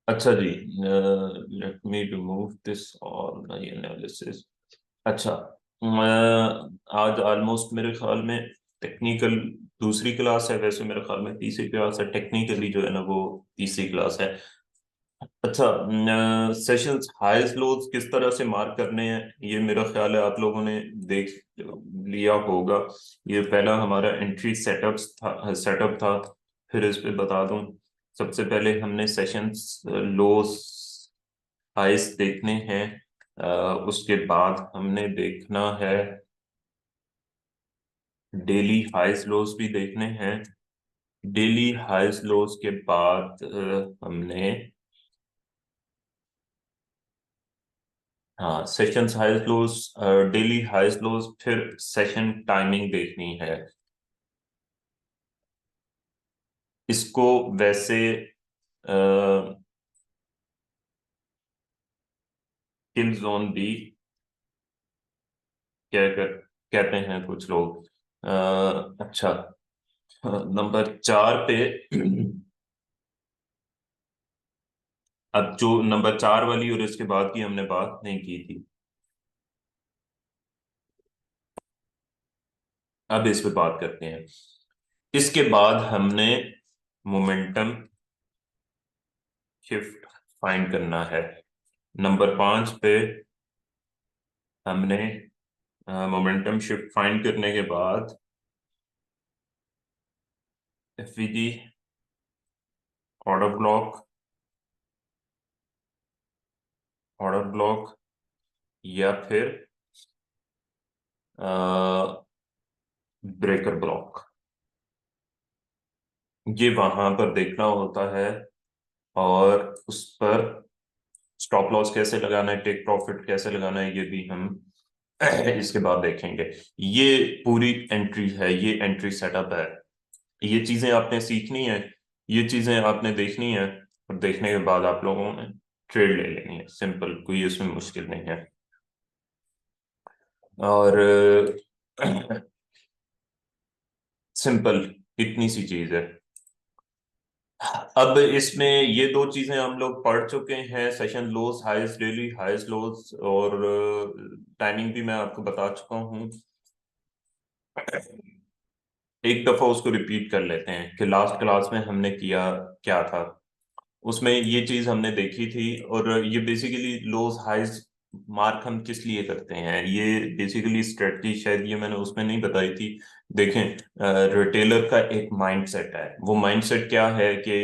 अच्छा जी, let me remove this all my analysis. अच्छा, आज ऑलमोस्ट मेरे ख्याल में टेक्निकल दूसरी क्लास है। वैसे मेरे ख्याल में तीसरी क्लास है, टेक्निकली जो है ना वो तीसरी क्लास है। अच्छा, सेशंस हाईस लोज किस तरह से मार्क करने हैं ये मेरा ख्याल है आप लोगों ने देख लिया होगा। ये पहला हमारा एंट्री सेटअप था। फिर इस पे बता दूं, सबसे पहले हमने सेशंस लोज हाईस देखने हैं। उसके बाद हमने देखना है डेली हाईस लोज भी देखने हैं। डेली हाईस लोज के बाद हमने, हाँ, सेशंस हाईस लोज, डेली हाईस लोज, फिर सेशन टाइमिंग देखनी है। इसको वैसे किल जोन भी कहते हैं कुछ लोग। अच्छा, नंबर 4 पे अब जो नंबर 4 वाली और इसके बाद की हमने बात नहीं की थी, अब इस पे बात करते हैं। इसके बाद हमने मोमेंटम शिफ्ट फाइंड करना है। नंबर 5 पे हमने मोमेंटम शिफ्ट फाइंड करने के बाद एफवीजी, ऑर्डर ब्लॉक, या फिर ब्रेकर ब्लॉक, ये वहां पर देखना होता है। और उस पर स्टॉप लॉस कैसे लगाना है, टेक प्रॉफिट कैसे लगाना है, ये भी हम इसके बाद देखेंगे। ये पूरी एंट्री है, ये एंट्री सेटअप है। ये चीजें आपने सीखनी है, ये चीजें आपने देखनी है, और देखने के बाद आप लोगों ने ट्रेड ले लेनी है। सिंपल, कोई इसमें मुश्किल नहीं है। और सिंपल, इतनी सी चीज है। अब इसमें ये दो चीजें हम लोग पढ़ चुके हैं, सेशन लोज हाईस, डेली हाईस लोज, और टाइमिंग भी मैं आपको बता चुका हूँ। एक दफा उसको रिपीट कर लेते हैं कि लास्ट क्लास में हमने किया क्या था। उसमें ये चीज हमने देखी थी, और ये बेसिकली लोज हाईज मार्क हम किस लिए करते हैं, ये बेसिकली स्ट्रेटजी शायद ये मैंने उसमें नहीं बताई थी। देखें, रिटेलर का एक माइंडसेट है। वो माइंडसेट क्या है कि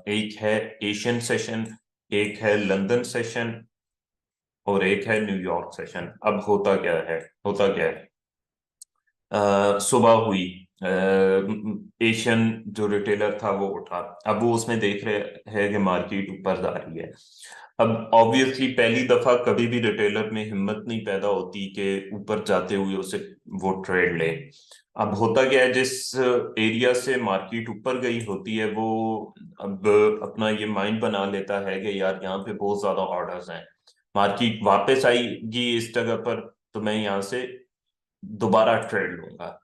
एक है एशियन सेशन, एक है लंदन सेशन, और एक है न्यूयॉर्क सेशन। अब होता क्या है, सुबह हुई, एशियन जो रिटेलर था वो उठा। अब वो उसमें देख रहे हैं कि मार्केट ऊपर जा रही है। अब ऑब्वियसली पहली दफा कभी भी रिटेलर में हिम्मत नहीं पैदा होती कि ऊपर जाते हुए उसे वो ट्रेड ले। अब होता क्या है, जिस एरिया से मार्केट ऊपर गई होती है वो अब अपना ये माइंड बना लेता है कि यार यहाँ पे बहुत ज्यादा ऑर्डर्स हैं, मार्केट वापस आएगी इस जगह पर, तो मैं यहाँ से दोबारा ट्रेड लूंगा।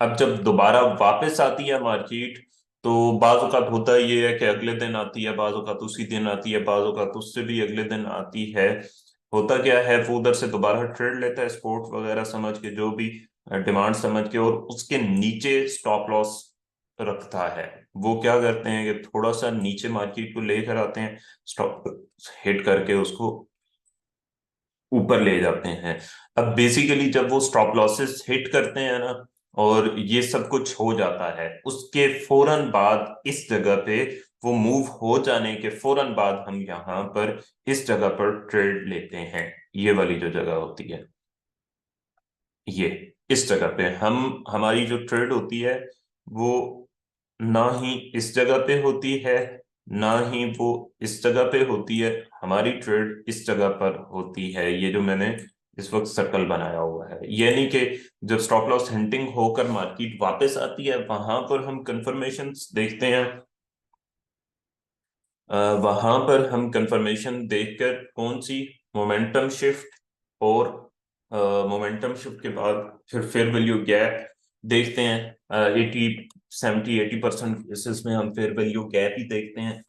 अब जब दोबारा वापस आती है मार्केट, तो बाज औक़ात होता ये है कि अगले दिन आती है, बाज औक़ात उसी दिन आती है, बाज औक़ात उससे भी अगले दिन आती है। होता क्या है, वो उधर से दोबारा ट्रेड लेता है स्पोर्ट वगैरह समझ के, जो भी डिमांड समझ के, और उसके नीचे स्टॉप लॉस रखता है। वो क्या करते हैं कि थोड़ा सा नीचे मार्केट को लेकर आते हैं, स्टॉप हिट करके उसको ऊपर ले जाते हैं। अब बेसिकली जब वो स्टॉप लॉसेस हिट करते हैं ना, और ये सब कुछ हो जाता है, उसके फौरन बाद इस जगह पे, वो मूव हो जाने के फौरन बाद हम यहाँ पर इस जगह पर ट्रेड लेते हैं। ये वाली जो जगह होती है, ये इस जगह पे हम, हमारी जो ट्रेड होती है वो ना ही इस जगह पे होती है, ना ही वो इस जगह पे होती है। हमारी ट्रेड इस जगह पर होती है, ये जो मैंने इस वक्त सर्कल बनाया हुआ है। यानी कि जब स्टॉप लॉस हंटिंग होकर मार्केट वापस आती है, वहां पर हम कंफर्मेशन देखते हैं। वहां पर हम कंफर्मेशन देखकर कौन सी, मोमेंटम शिफ्ट, और मोमेंटम शिफ्ट के बाद फिर फेयर वैल्यू गैप देखते हैं। 80, 70, 80% केसेस में हम फेयर वैल्यू गैप ही देखते हैं।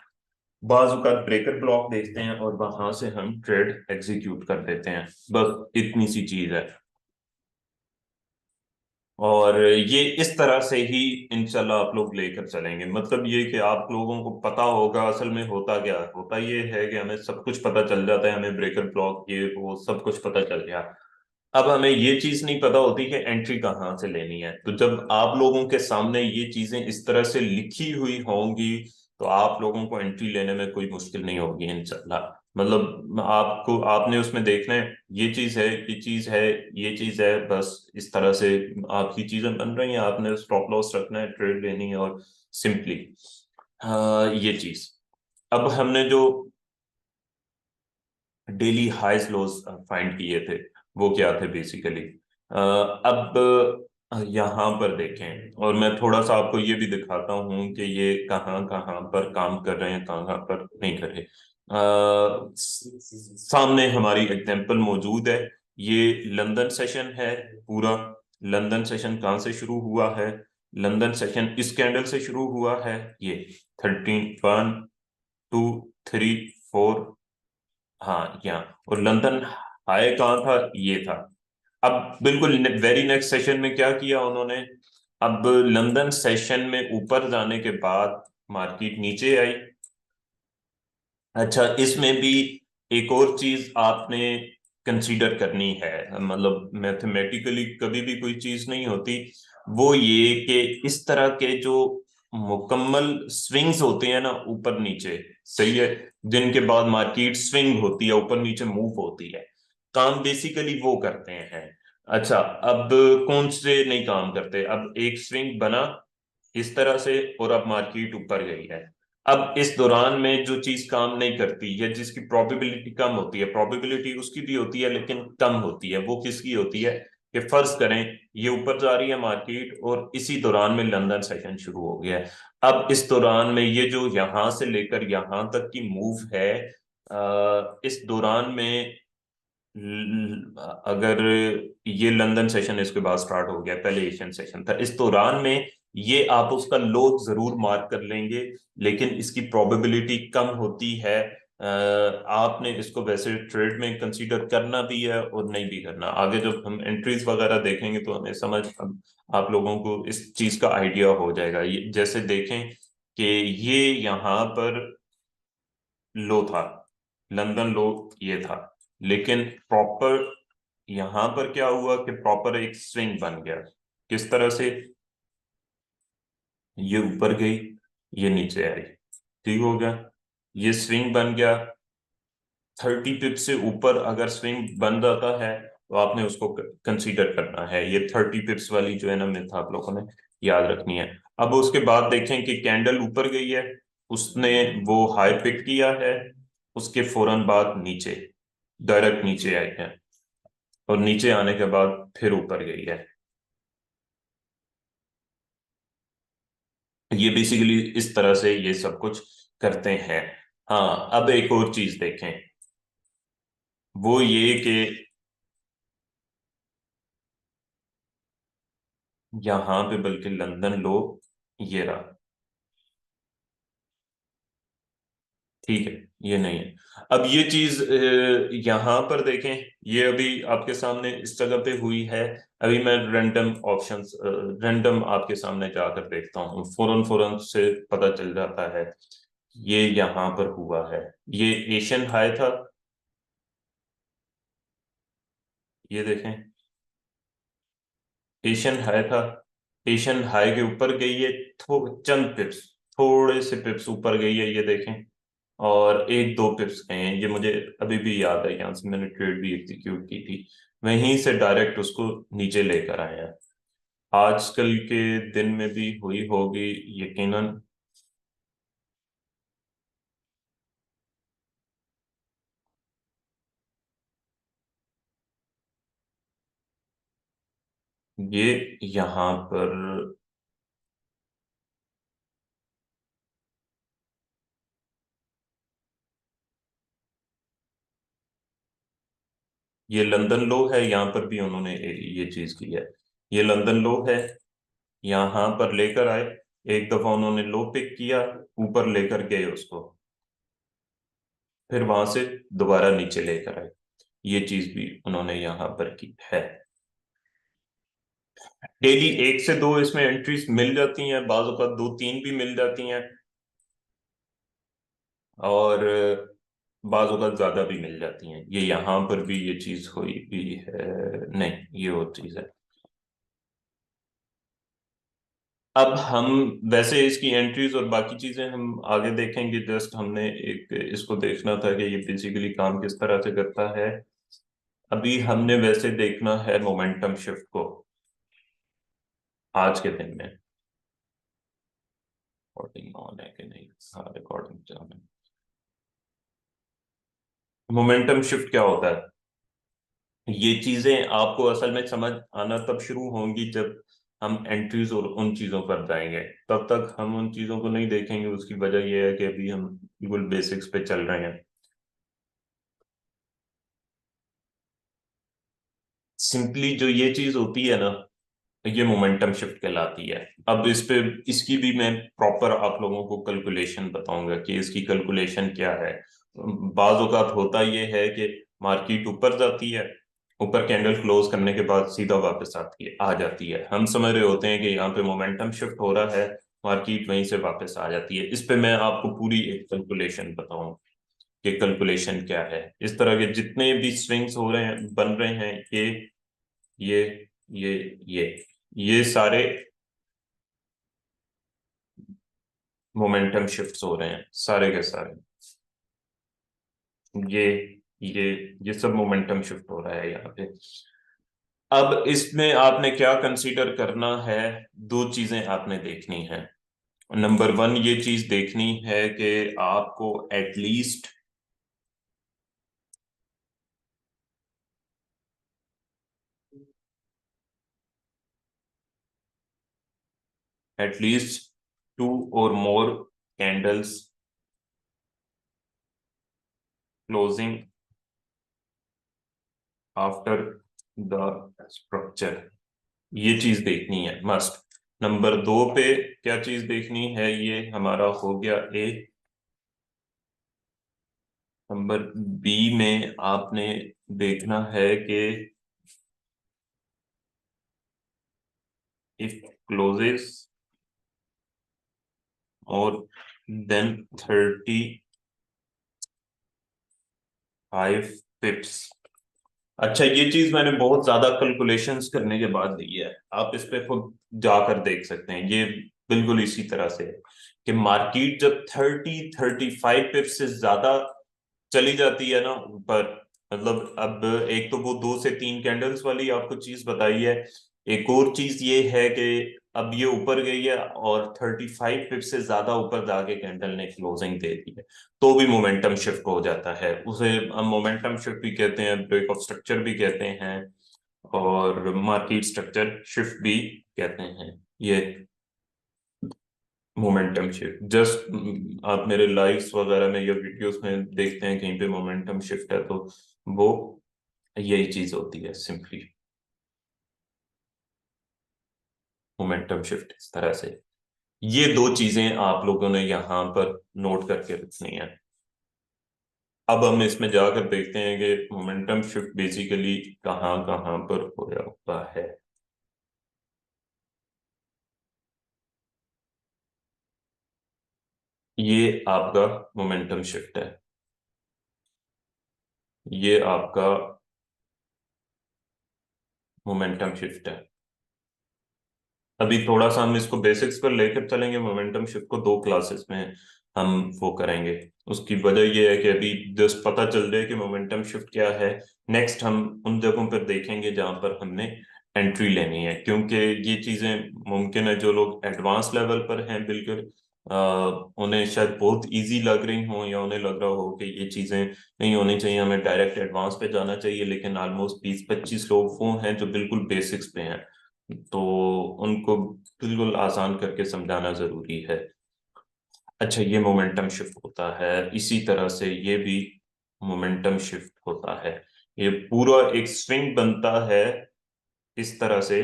बाज औक़ात ब्रेकर ब्लॉक देखते हैं और वहां से हम ट्रेड एग्जीक्यूट कर देते हैं। बस इतनी सी चीज है। और ये इस तरह से ही इंशाल्लाह आप लोग लेकर चलेंगे। मतलब ये कि आप लोगों को पता होगा असल में होता क्या होता, ये है कि हमें सब कुछ पता चल जाता है, हमें ब्रेकर ब्लॉक ये वो सब कुछ पता चल गया। अब हमें ये चीज नहीं पता होती कि एंट्री कहाँ से लेनी है। तो जब आप लोगों के सामने ये चीजें इस तरह से लिखी हुई होंगी तो आप लोगों को एंट्री लेने में कोई मुश्किल नहीं होगी इंशाल्लाह। मतलब आपको आपने उसमें देखना है ये चीज है, ये चीज है, ये चीज है, बस इस तरह से आपकी चीजें बन रही हैं। आपने स्टॉप लॉस रखना है, ट्रेड लेनी है, और सिंपली ये चीज। अब हमने जो डेली हाइज लोज फाइंड किए थे वो क्या थे बेसिकली। अब यहाँ पर देखें, और मैं थोड़ा सा आपको ये भी दिखाता हूँ कि ये कहाँ कहाँ पर काम कर रहे हैं, कहाँ पर नहीं कर रहे। सामने हमारी एग्जांपल मौजूद है। ये लंदन सेशन है पूरा। लंदन सेशन कहाँ से शुरू हुआ है? लंदन सेशन इस कैंडल से शुरू हुआ है। ये 13 1 2 3 4, हाँ यहाँ। और लंदन हाई कहाँ था? ये था। अब बिल्कुल वेरी नेक्स्ट सेशन में क्या किया उन्होंने? अब लंदन सेशन में ऊपर जाने के बाद मार्केट नीचे आई। अच्छा, इसमें भी एक और चीज आपने कंसीडर करनी है। मतलब मैथमेटिकली कभी भी कोई चीज नहीं होती। वो ये कि इस तरह के जो मुकम्मल स्विंग्स होते हैं ना ऊपर नीचे, सही है, जिनके बाद मार्केट स्विंग होती है, ऊपर नीचे मूव होती है, काम बेसिकली वो करते हैं। अच्छा, अब कौन से नहीं काम करते? अब एक स्विंग बना इस तरह से और अब मार्केट ऊपर गई है। अब इस दौरान में जो चीज काम नहीं करती या जिसकी प्रोबेबिलिटी कम होती है, प्रोबेबिलिटी उसकी भी होती है लेकिन कम होती है, वो किसकी होती है? कि फर्ज करें ये ऊपर जा रही है मार्केट और इसी दौरान में लंदन सेशन शुरू हो गया है। अब इस दौरान में ये जो यहां से लेकर यहां तक की मूव है, इस दौरान में अगर ये लंदन सेशन इसके बाद स्टार्ट हो गया, पहले एशियन सेशन था, इस दौरान में ये आप उसका लो जरूर मार्क कर लेंगे, लेकिन इसकी प्रोबेबिलिटी कम होती है। आपने इसको वैसे ट्रेड में कंसीडर करना भी है और नहीं भी करना। आगे जब हम एंट्रीज वगैरह देखेंगे तो हमें समझ आप लोगों को इस चीज का आइडिया हो जाएगा। ये जैसे देखें कि ये यहाँ पर लो था, लंदन लो ये था, लेकिन प्रॉपर यहां पर क्या हुआ कि प्रॉपर एक स्विंग बन गया। किस तरह से? ये ऊपर गई, ये नीचे आई, ठीक हो गया, ये स्विंग बन गया। 30 पिप से ऊपर अगर स्विंग बन जाता है तो आपने उसको कंसीडर करना है। ये 30 पिप्स वाली जो है ना मिथ आप लोगों ने याद रखनी है। अब उसके बाद देखें कि कैंडल ऊपर गई है, उसने वो हाई पिक किया है, उसके फौरन बाद नीचे, डायरेक्ट नीचे आई है, और नीचे आने के बाद फिर ऊपर गई है। ये बेसिकली इस तरह से ये सब कुछ करते हैं। हाँ, अब एक और चीज देखें, वो ये कि यहाँ पे बल्कि लंदन लो ये रहा, ठीक है, ये नहीं है। अब ये चीज यहाँ पर देखें, ये अभी आपके सामने इस जगह पे हुई है। अभी मैं रैंडम ऑप्शंस रैंडम आपके सामने जाकर देखता हूँ, फौरन फौरन से पता चल जाता है। ये यहाँ पर हुआ है, ये एशियन हाई था, ये देखें, एशियन हाई था। एशियन हाई के ऊपर गई है, चंद पिप्स, थोड़े से पिप्स ऊपर गई है, ये देखें। और एक दो पिप्स गए हैं, ये मुझे अभी भी याद है, यहाँ से मैंने ट्रेड भी एग्जीक्यूट की थी। वहीं से डायरेक्ट उसको नीचे लेकर आए हैं। आजकल के दिन में भी हुई होगी यकीनन। ये यहाँ पर ये लंदन लो है, यहाँ पर भी उन्होंने ये चीज की है। ये लंदन लो है, यहाँ पर लेकर आए, एक दफा उन्होंने लो पिक किया, ऊपर लेकर गए उसको, फिर वहां से दोबारा नीचे लेकर आए। ये चीज भी उन्होंने यहाँ पर की है। डेली एक से दो इसमें एंट्रीज मिल जाती हैं, बाजों का दो तीन भी मिल जाती हैं, और बाजों का ज्यादा भी मिल जाती हैं। ये यहाँ पर भी ये चीज हुई भी है, नहीं ये वो चीज है। अब हम वैसे इसकी एंट्रीज और बाकी चीजें हम आगे देखेंगे, जस्ट हमने एक इसको देखना था कि ये बेसिकली काम किस तरह से करता है। अभी हमने वैसे देखना है मोमेंटम शिफ्ट को आज के दिन में। रिकॉर्डिंग ऑन है कि नहीं? हाँ, रिकॉर्डिंग चालू है। मोमेंटम शिफ्ट क्या होता है? ये चीजें आपको असल में समझ आना तब शुरू होंगी जब हम एंट्रीज और उन चीजों पर जाएंगे। तब तक हम उन चीजों को नहीं देखेंगे। उसकी वजह यह है कि अभी हम बिल्कुल बेसिक्स पे चल रहे हैं। सिंपली जो ये चीज होती है ना, ये मोमेंटम शिफ्ट कहलाती है। अब इस पे इसकी भी मैं प्रॉपर आप लोगों को कैलकुलेशन बताऊंगा कि इसकी कैलकुलेशन क्या है। बाज औकात होता ये है कि मार्केट ऊपर जाती है, ऊपर कैंडल क्लोज करने के बाद सीधा वापस आती है, आ जाती है। हम समझ रहे होते हैं कि यहाँ पे मोमेंटम शिफ्ट हो रहा है, मार्केट वहीं से वापस आ जाती है। इस पे मैं आपको पूरी एक कैलकुलेशन बताऊं कि कैलकुलेशन क्या है। इस तरह के जितने भी स्विंग्स हो रहे हैं, बन रहे हैं, ये ये ये ये सारे मोमेंटम शिफ्ट्स हो रहे हैं, सारे के सारे। ये ये ये सब मोमेंटम शिफ्ट हो रहा है यहाँ पे। अब इसमें आपने क्या कंसीडर करना है? दो चीजें आपने देखनी है। नंबर वन, ये चीज देखनी है कि आपको एटलीस्ट टू और more candles closing after the structure, ये चीज देखनी है मस्ट। नंबर दो पे क्या चीज देखनी है, ये हमारा हो गया ए। नंबर बी में आपने देखना है कि इफ क्लोजेस और देन 35 पिप्स। अच्छा, ये चीज मैंने बहुत ज्यादा कैलकुलेशंस करने के बाद दी है, आप इस पे खुद जाकर देख सकते हैं। ये बिल्कुल इसी तरह से है कि मार्केट जब 35 पिप्स से ज्यादा चली जाती है ना ऊपर, मतलब अब एक तो वो दो से तीन कैंडल्स वाली आपको चीज बताई है। एक और चीज ये है कि अब ये ऊपर गई है और 35 पिप से ज्यादा ऊपर जाके कैंडल ने क्लोजिंग दे दी है, तो भी मोमेंटम शिफ्ट हो जाता है। उसे हम मोमेंटम शिफ्ट भी कहते हैं, ब्रेक ऑफ स्ट्रक्चर भी कहते हैं, और मार्केट स्ट्रक्चर शिफ्ट भी कहते हैं। ये मोमेंटम शिफ्ट जस्ट आप मेरे लाइव्स वगैरह में या वीडियोस में देखते हैं कहीं पे मोमेंटम शिफ्ट है, तो वो यही चीज होती है सिंपली। मोमेंटम शिफ्ट इस तरह से। ये दो चीजें आप लोगों ने यहाँ पर नोट करके रखनी है। अब हम इसमें जाकर देखते हैं कि मोमेंटम शिफ्ट बेसिकली कहाँ कहाँ पर होया हुआ है। ये आपका मोमेंटम शिफ्ट है, ये आपका मोमेंटम शिफ्ट है। अभी थोड़ा सा हम इसको बेसिक्स पर लेकर चलेंगे। मोमेंटम शिफ्ट को दो क्लासेस में हम वो करेंगे। उसकी वजह यह है कि अभी जस्ट पता चल जाए कि मोमेंटम शिफ्ट क्या है। नेक्स्ट हम उन जगहों पर देखेंगे जहां पर हमने एंट्री लेनी है, क्योंकि ये चीजें मुमकिन है जो लोग एडवांस लेवल पर हैं बिल्कुल, उन्हें शायद बहुत इजी लग रही हो, या उन्हें लग रहा हो कि ये चीजें नहीं होनी चाहिए, हमें डायरेक्ट एडवांस पे जाना चाहिए। लेकिन ऑलमोस्ट 20-25 लोग वो हैं जो बिल्कुल बेसिक्स पे हैं, तो उनको बिल्कुल आसान करके समझाना जरूरी है। अच्छा, ये मोमेंटम शिफ्ट होता है, इसी तरह से ये भी मोमेंटम शिफ्ट होता है। ये पूरा एक स्विंग बनता है इस तरह से,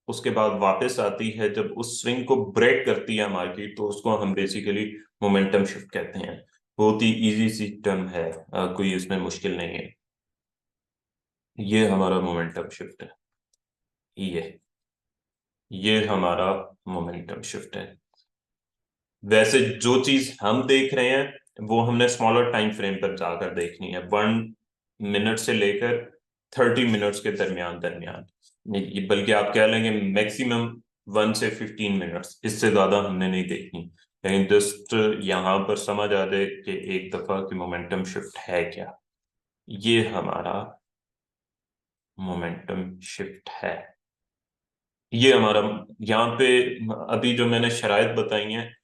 उसके बाद वापस आती है। जब उस स्विंग को ब्रेक करती है मार्केट, तो उसको हम बेसिकली मोमेंटम शिफ्ट कहते हैं। बहुत ही इजी सी टर्म है, कोई इसमें मुश्किल नहीं है। ये हमारा मोमेंटम शिफ्ट है। ये हमारा मोमेंटम शिफ्ट है। वैसे जो चीज हम देख रहे हैं वो हमने स्मॉलर टाइम फ्रेम पर जाकर देखनी है, 1 मिनट से लेकर 30 मिनट्स के दरमियान दरमियान। बल्कि आप कह लेंगे मैक्सिमम 1 से 15 मिनट्स, इससे ज्यादा हमने नहीं देखनी। लेकिन जस्ट यहाँ पर समझ आ जाए कि एक दफा की मोमेंटम शिफ्ट है क्या। ये हमारा मोमेंटम शिफ्ट है। ये हमारा यहाँ पे अभी जो मैंने शराइत बताई हैं,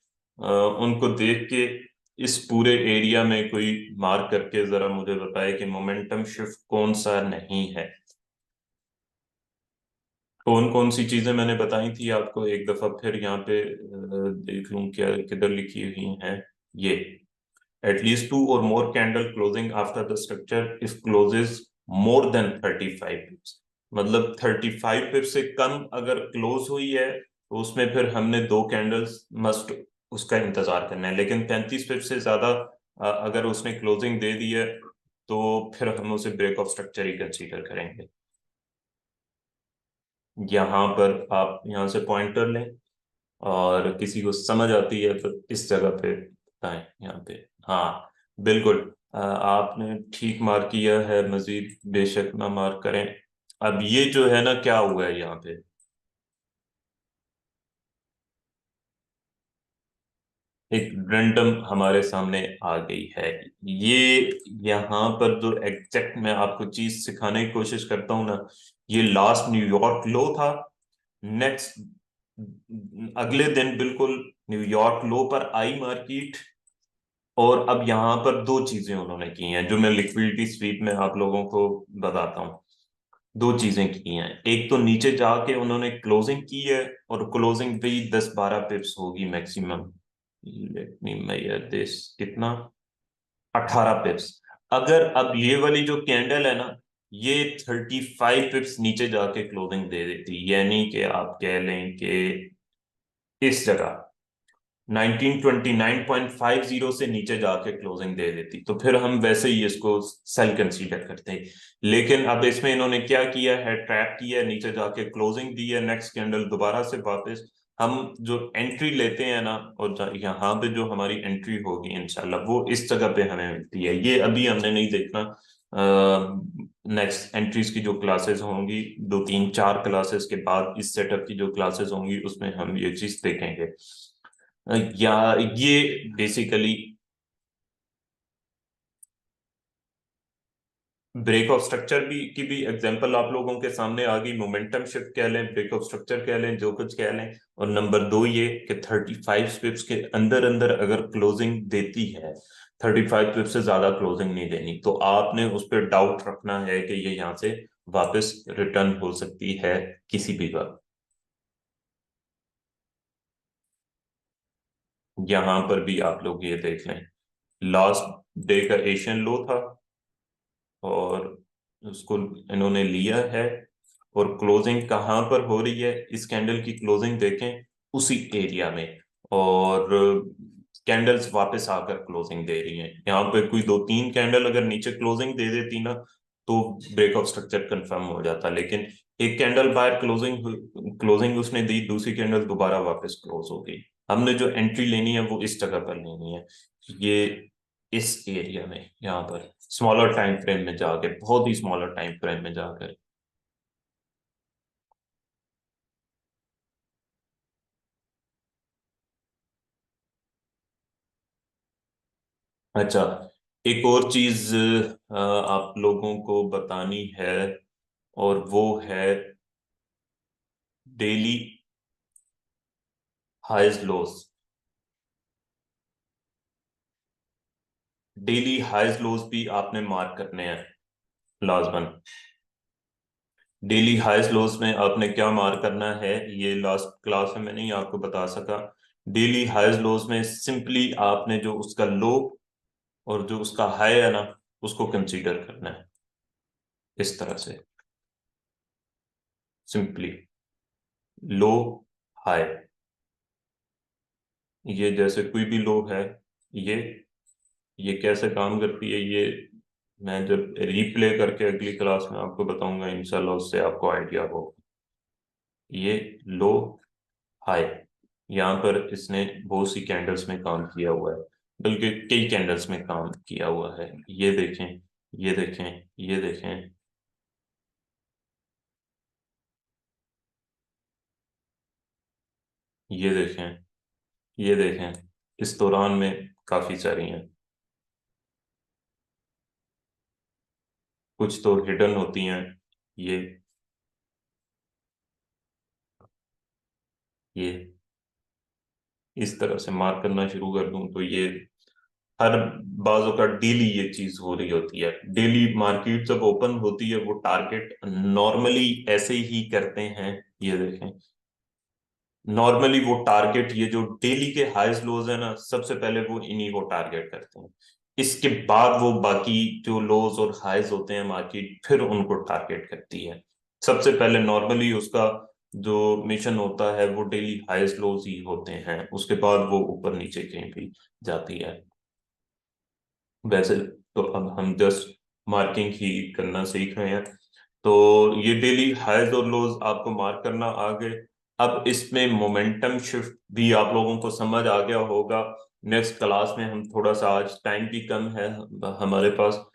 उनको देख के इस पूरे एरिया में कोई मार्क करके जरा मुझे बताए कि मोमेंटम शिफ्ट कौन सा नहीं है। कौन कौन सी चीजें मैंने बताई थी आपको, एक दफा फिर यहाँ पे देख लूं क्या किधर लिखी हुई हैं। ये at least two or more candle closing after the structure if closes more than 35 pips। मतलब 35 पिप्स से कम अगर क्लोज हुई है तो उसमें फिर हमने 2 कैंडल्स मस्ट उसका इंतजार करना है। लेकिन 35 पिप्स से ज्यादा अगर उसने क्लोजिंग दे दी है तो फिर हम उसे ब्रेक ऑफ स्ट्रक्चर ही कंसीडर करेंगे। यहाँ पर आप यहाँ से पॉइंटर लें, और किसी को समझ आती है तो इस जगह पे बताएं यहाँ पे। हाँ, बिल्कुल। आपने ठीक मार्क किया है, मजीद बेशक ना मार्क करें। अब ये जो है ना, क्या हुआ है यहाँ पे, एक रैंडम हमारे सामने आ गई है। ये यहाँ पर जो एग्जैक्ट मैं आपको चीज सिखाने की कोशिश करता हूँ ना, ये लास्ट न्यूयॉर्क लो था। नेक्स्ट अगले दिन बिल्कुल न्यूयॉर्क लो पर आई मार्केट। और अब यहाँ पर दो चीजें उन्होंने की हैं जो मैं लिक्विडिटी स्वीप में आप लोगों को बताता हूँ। दो चीजें की हैं, एक तो नीचे जाके उन्होंने क्लोजिंग की है, और क्लोजिंग भी 10-12 पिप्स होगी maximum. Let me measure this, कितना, 18 पिप्स। अगर अब ये वाली जो कैंडल है ना, ये 35 पिप्स नीचे जाके क्लोजिंग दे देती, यानी कि आप कह लें कि इस जगह 1929.50 से नीचे जाके क्लोजिंग दे देती, तो फिर हम वैसे ही इसको सेल कंसीडर करते हैं। लेकिन अब इसमें इन्होंने क्या किया है, ट्रैप किया है, नीचे जाके क्लोजिंग दी है, नेक्स्ट कैंडल दोबारा से वापस हम जो एंट्री लेते हैं ना, और यहाँ पे जो हमारी एंट्री होगी इंशाल्लाह वो इस जगह पे हमें मिलती है। ये अभी हमने नहीं देखना, नेक्स्ट एंट्रीज की जो क्लासेस होंगी 2-3-4 क्लासेस के बाद, इस सेटअप की जो क्लासेस होंगी उसमें हम ये चीज देखेंगे। या ये बेसिकली ब्रेक ऑफ स्ट्रक्चर भी की भी एग्जांपल आप लोगों के सामने आ गई। मोमेंटम शिफ्ट कह लें, ब्रेक ऑफ स्ट्रक्चर कह लें, जो कुछ कह लें। और नंबर दो ये कि 35 पिप्स के अंदर अंदर अगर क्लोजिंग देती है, 35 पिप्स से ज्यादा क्लोजिंग नहीं देनी, तो आपने उस पर डाउट रखना है कि ये यहाँ से वापस रिटर्न हो सकती है किसी भी वक्त। यहाँ पर भी आप लोग ये देख लें, लास्ट डे का एशियन लो था, और उसको इन्होंने लिया है। और क्लोजिंग कहाँ पर हो रही है, इस कैंडल की क्लोजिंग देखें उसी एरिया में। और कैंडल्स वापस आकर क्लोजिंग दे रही हैं। यहाँ पे कोई 2-3 कैंडल अगर नीचे क्लोजिंग दे देती ना, तो ब्रेक ऑफ स्ट्रक्चर कंफर्म हो जाता। लेकिन एक कैंडल बाहर क्लोजिंग उसने दी, दूसरी कैंडल दोबारा वापस क्लोज हो गई। हमने जो एंट्री लेनी है वो इस जगह पर लेनी है, ये इस एरिया में, यहाँ पर स्मॉलर टाइम फ्रेम में जाके, बहुत ही स्मॉलर टाइम फ्रेम में जाकर। अच्छा, एक और चीज आप लोगों को बतानी है, और वो है डेली हाइज लोज। डेली हाइज लोज भी आपने मार्क करने हैं, लाजमन। डेली हाइज लोज में आपने क्या मार्क करना है, ये लास्ट क्लास में मैं नहीं आपको बता सका। डेली हाइज लोज में सिंपली आपने जो उसका लो और जो उसका हाई है ना, उसको कंसीडर करना है इस तरह से, सिंपली लो हाई। ये जैसे कोई भी लो है, ये ये कैसे काम करती है, ये मैं जब रिप्ले करके अगली क्लास में आपको बताऊंगा इंशाल्लाह, उससे आपको आइडिया हो। ये लो हाई, यहाँ पर इसने बहुत सी कैंडल्स में काम किया हुआ है, बल्कि कई कैंडल्स में काम किया हुआ है। ये देखें, ये देखें, ये देखें, ये देखें, ये देखें, इस दौरान में काफी सारी हैं। कुछ तो हिडन होती हैं। ये ये इस तरह से मार्क करना शुरू कर दूं तो ये हर बाजों का डेली ये चीज हो रही होती है। डेली मार्केट जब ओपन होती है वो टारगेट नॉर्मली ऐसे ही करते हैं। ये देखें, नॉर्मली वो टारगेट, ये जो डेली के हाईज लोज है ना, सबसे पहले वो इन्हीं को टारगेट करते हैं। इसके बाद वो बाकी जो लोज और हाईज होते हैं मार्केट फिर उनको टारगेट करती है। सबसे पहले नॉर्मली उसका जो मिशन होता है वो डेली हाईज लोज ही होते हैं, उसके बाद वो ऊपर नीचे कहीं भी जाती है। वैसे तो अब हम जस्ट मार्किंग ही करना सीख रहे हैं, तो ये डेली हाइज और लोज आपको मार्क करना आ गए। अब इसमें मोमेंटम शिफ्ट भी आप लोगों को समझ आ गया होगा। नेक्स्ट क्लास में हम थोड़ा सा, आज टाइम भी कम है हमारे पास,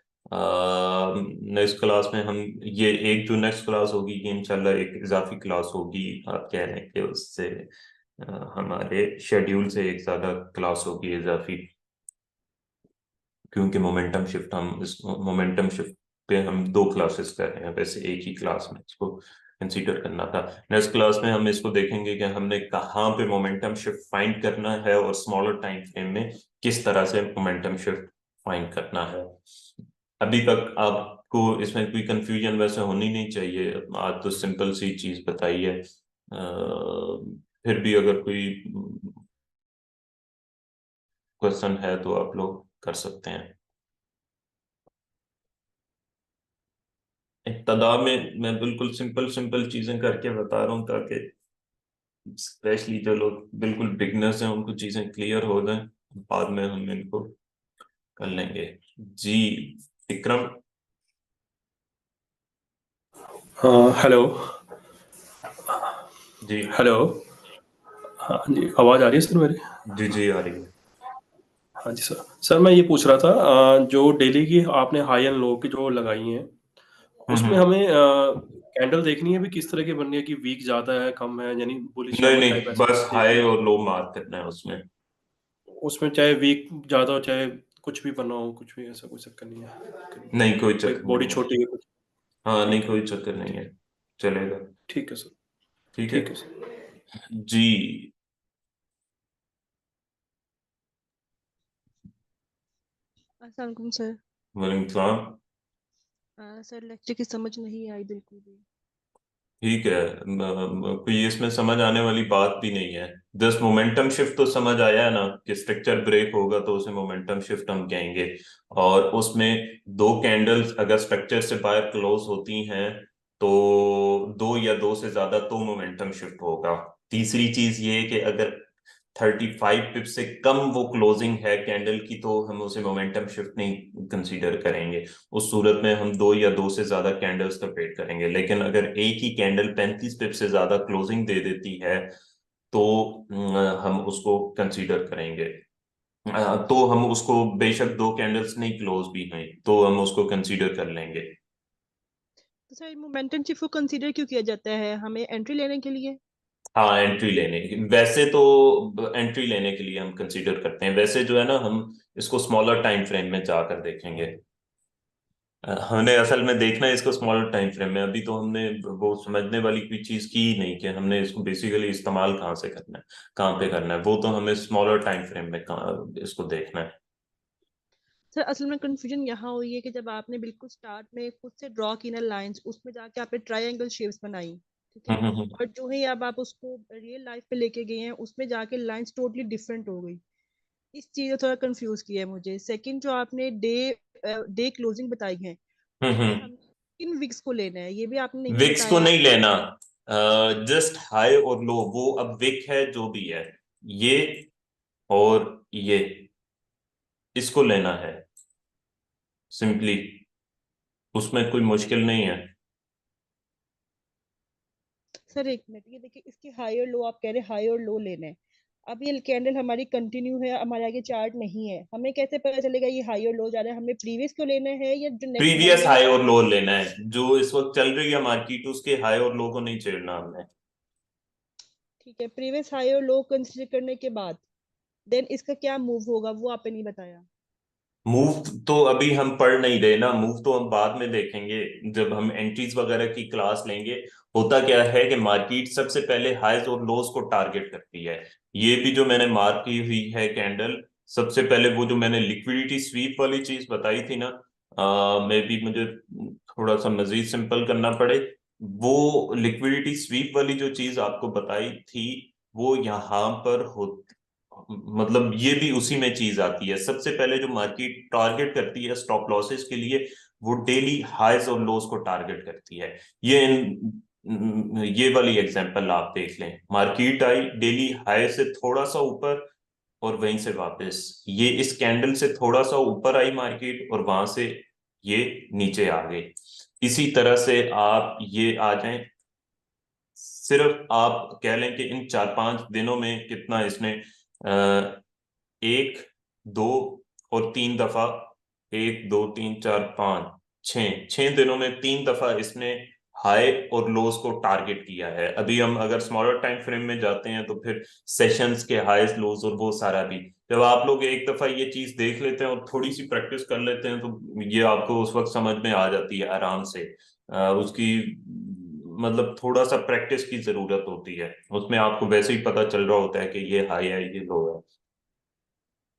नेक्स्ट क्लास में हम ये एक जो नेक्स्ट क्लास होगी ये इंशाल्लाह एक इजाफी क्लास होगी। आप कह रहे हैं कि उससे हमारे शेड्यूल से एक ज्यादा क्लास होगी इजाफी, क्योंकि मोमेंटम शिफ्ट, हम इस मोमेंटम शिफ्ट पे हम दो क्लासेस कर रहे हैं, वैसे एक ही क्लास में इसको कंसीडर करना था। नेक्स्ट क्लास में हम इसको देखेंगे कि हमने कहाँ पे मोमेंटम शिफ्ट फाइंड करना है और स्मॉलर टाइम फ्रेम में किस तरह से मोमेंटम शिफ्ट फाइंड करना है। अभी तक आपको इसमें कोई कंफ्यूजन वैसे होनी नहीं चाहिए, आज तो सिंपल सी चीज बताई है। फिर भी अगर कोई क्वेश्चन है तो आप लोग कर सकते हैं। इब्तदा में मैं बिल्कुल सिंपल सिंपल चीजें करके बता रहा हूँ, ताकि स्पेशली जो लोग बिल्कुल बिगनर्स हैं उनको चीजें क्लियर हो जाएं, बाद में हम इनको कर लेंगे। जी विक्रम। हेलो। जी हेलो। हाँ जी, आवाज़ आ रही है सर मेरी? जी जी आ रही है। हाँ जी सर। सर मैं ये पूछ रहा था, जो डेली की आपने हाई एंड लो की जो लगाई हैं, उसमें हम्म। हमें कैंडल देखनी है भी किस तरह की बननी है, कि वीक ज़्यादा है कम है, यानी बुलिश या नहीं वो टाइप नहीं, ऐसा बस कुछ देखना हाई है? और लो मार्क करना है उसमें। उसमें चाहे वीक ज़्यादा हो चाहे कुछ भी बना हो, कुछ भी ऐसा कोई चक्कर नहीं है? नहीं कोई कोई चक्कर बॉडी नहीं है। छोटी है कुछ? हाँ नहीं, ठीक है। कोई चक्कर नहीं है, चलेगा। ठीक है सर। ठीक है। ठीक है सर। जी अस्सलाम वालेकुम सर। वालेकुम सलाम। सर लेक्चर की समझ नहीं आई बिल्कुल भी। ठीक है, कोई इसमें समझ आने वाली बात भी नहीं है। जस्ट मोमेंटम शिफ्ट तो समझ आया है ना, कि स्ट्रक्चर ब्रेक होगा तो उसे मोमेंटम शिफ्ट हम कहेंगे। और उसमें दो कैंडल्स अगर स्ट्रक्चर से बाहर क्लोज होती हैं तो दो या दो से ज्यादा तो मोमेंटम शिफ्ट होगा। तीसरी चीज ये है कि अगर 35 पिप से कम वो क्लोजिंग है कैंडल की तो हम उसे मोमेंटम शिफ्ट नहीं कंसीडर करेंगे। उस सूरत में हम दो या दो से ज्यादा कैंडल्स का वेट करेंगे। लेकिन अगर एक ही कैंडल 35 पिप से ज्यादा क्लोजिंग दे देती है तो हम उसको कंसीडर करेंगे। तो हम उसको, बेशक दो कैंडल्स नहीं क्लोज भी हैं तो हम उसको कंसीडर कर लेंगे। तो सर मोमेंटम शिफ्ट को कंसीडर क्यों किया जाता है, हमें एंट्री लेने के लिए? हाँ एंट्री लेने की, वैसे तो एंट्री लेने के लिए हम कंसीडर करते हैं। वैसे जो है ना, हम इसको स्मॉलर टाइम फ्रेम में जाकर देखेंगे। हमने असल में देखना है इसको स्मॉलर टाइम फ्रेम में। अभी तो हमने वो समझने वाली कोई चीज की ही नहीं कि हमने इसको बेसिकली इस्तेमाल कहाँ से करना है, कहाँ पे करना है। वो तो हमें स्मॉलर टाइम फ्रेम में इसको देखना है। सर असल में कंफ्यूजन यहाँ हुई है कि जब आपने बिल्कुल स्टार्ट में खुद से ड्रॉ की ना लाइंस, उसमें जाके आपने ट्रायंगल शेप्स बनाई, ठीक है, हम्म। और जो ही अब आप उसको रियल लाइफ पे लेके गए हैं उसमें जाके लाइंस टोटली डिफरेंट हो गई। इस चीज ने थोड़ा कंफ्यूज किया है मुझे। सेकंड जो आपने डे डे क्लोजिंग बताई है, उसमें हम्म। हम किन विक्स को लेना है ये भी आपने नहीं विक्स को बताया। नहीं लेना, जस्ट हाई और लो, वो अब विक है जो भी है, ये और ये, इसको लेना है सिंपली, उसमें कोई मुश्किल नहीं है। सर एक मिनट, ये देखिए इसके हाई और लो आप कह रहे हैं, हाई और लो लेना है। अब ये कैंडल हमारी कंटिन्यू है, हमारे आगे चार्ट नहीं है, हमें कैसे पता चलेगा ये हाई और लो जा रहा है? हमें प्रीवियस को लेना है या जो नेक्स्ट प्रीवियस कैंडल हाई है? और लो लेना है, जो इस वक्त चल रही है मार्केट, उसके हाई और लो को नहीं छेड़ना हमने। ठीक है, प्रीवियस हाई और लो कंसीडर करने के बाद देन इसका क्या मूव होगा वो आपने नहीं बताया। मूव तो अभी हम पढ़ नहीं रहे ना, मूव तो हम बाद में देखेंगे जब हम एंट्रीज वगैरह की क्लास लेंगे। होता क्या है कि मार्केट सबसे पहले हाईज और लोज को टारगेट करती है। ये भी जो मैंने मार्क की हुई है कैंडल, सबसे पहले वो जो मैंने लिक्विडिटी स्वीप वाली चीज बताई थी ना, मे भी मुझे थोड़ा सा मजीद सिंपल करना पड़े। वो लिक्विडिटी स्वीप वाली जो चीज आपको बताई थी, वो यहाँ पर हो, मतलब ये भी उसी में चीज आती है। सबसे पहले जो मार्केट टारगेट करती है स्टॉप लॉसेस के लिए, वो डेली हाईज और लोज को टारगेट करती है। ये वाली एग्जांपल आप देख लें, मार्केट आई डेली हाई से थोड़ा सा ऊपर और वहीं से वापस, ये इस कैंडल से थोड़ा सा ऊपर आई मार्केट और वहां से ये नीचे आ गई। इसी तरह से आप ये आ जाएं, सिर्फ आप कह लें कि इन 4-5 दिनों में कितना इसने, एक, दो और तीन दफा, 1, 2, 3, 4, 5, 6 दिनों में 3 दफा इसने हाई और लोज को टारगेट किया है। अभी हम अगर स्मॉलर टाइम फ्रेम में जाते हैं तो फिर सेशंस के हाईज लोज और वो सारा भी, जब आप लोग एक दफा ये चीज देख लेते हैं और थोड़ी सी प्रैक्टिस कर लेते हैं तो ये आपको उस वक्त समझ में आ जाती है आराम से। उसकी मतलब थोड़ा सा प्रैक्टिस की जरूरत होती है, उसमें आपको वैसे ही पता चल रहा होता है कि ये हाई है ये लो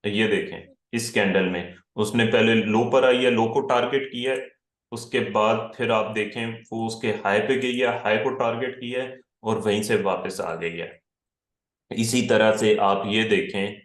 है। ये देखें इस कैंडल में उसने पहले लो पर आई है, लो को टारगेट किया है, उसके बाद फिर आप देखें वो उसके हाई पे गई है, हाई को टारगेट किया है और वहीं से वापस आ गई है। इसी तरह से आप ये देखें,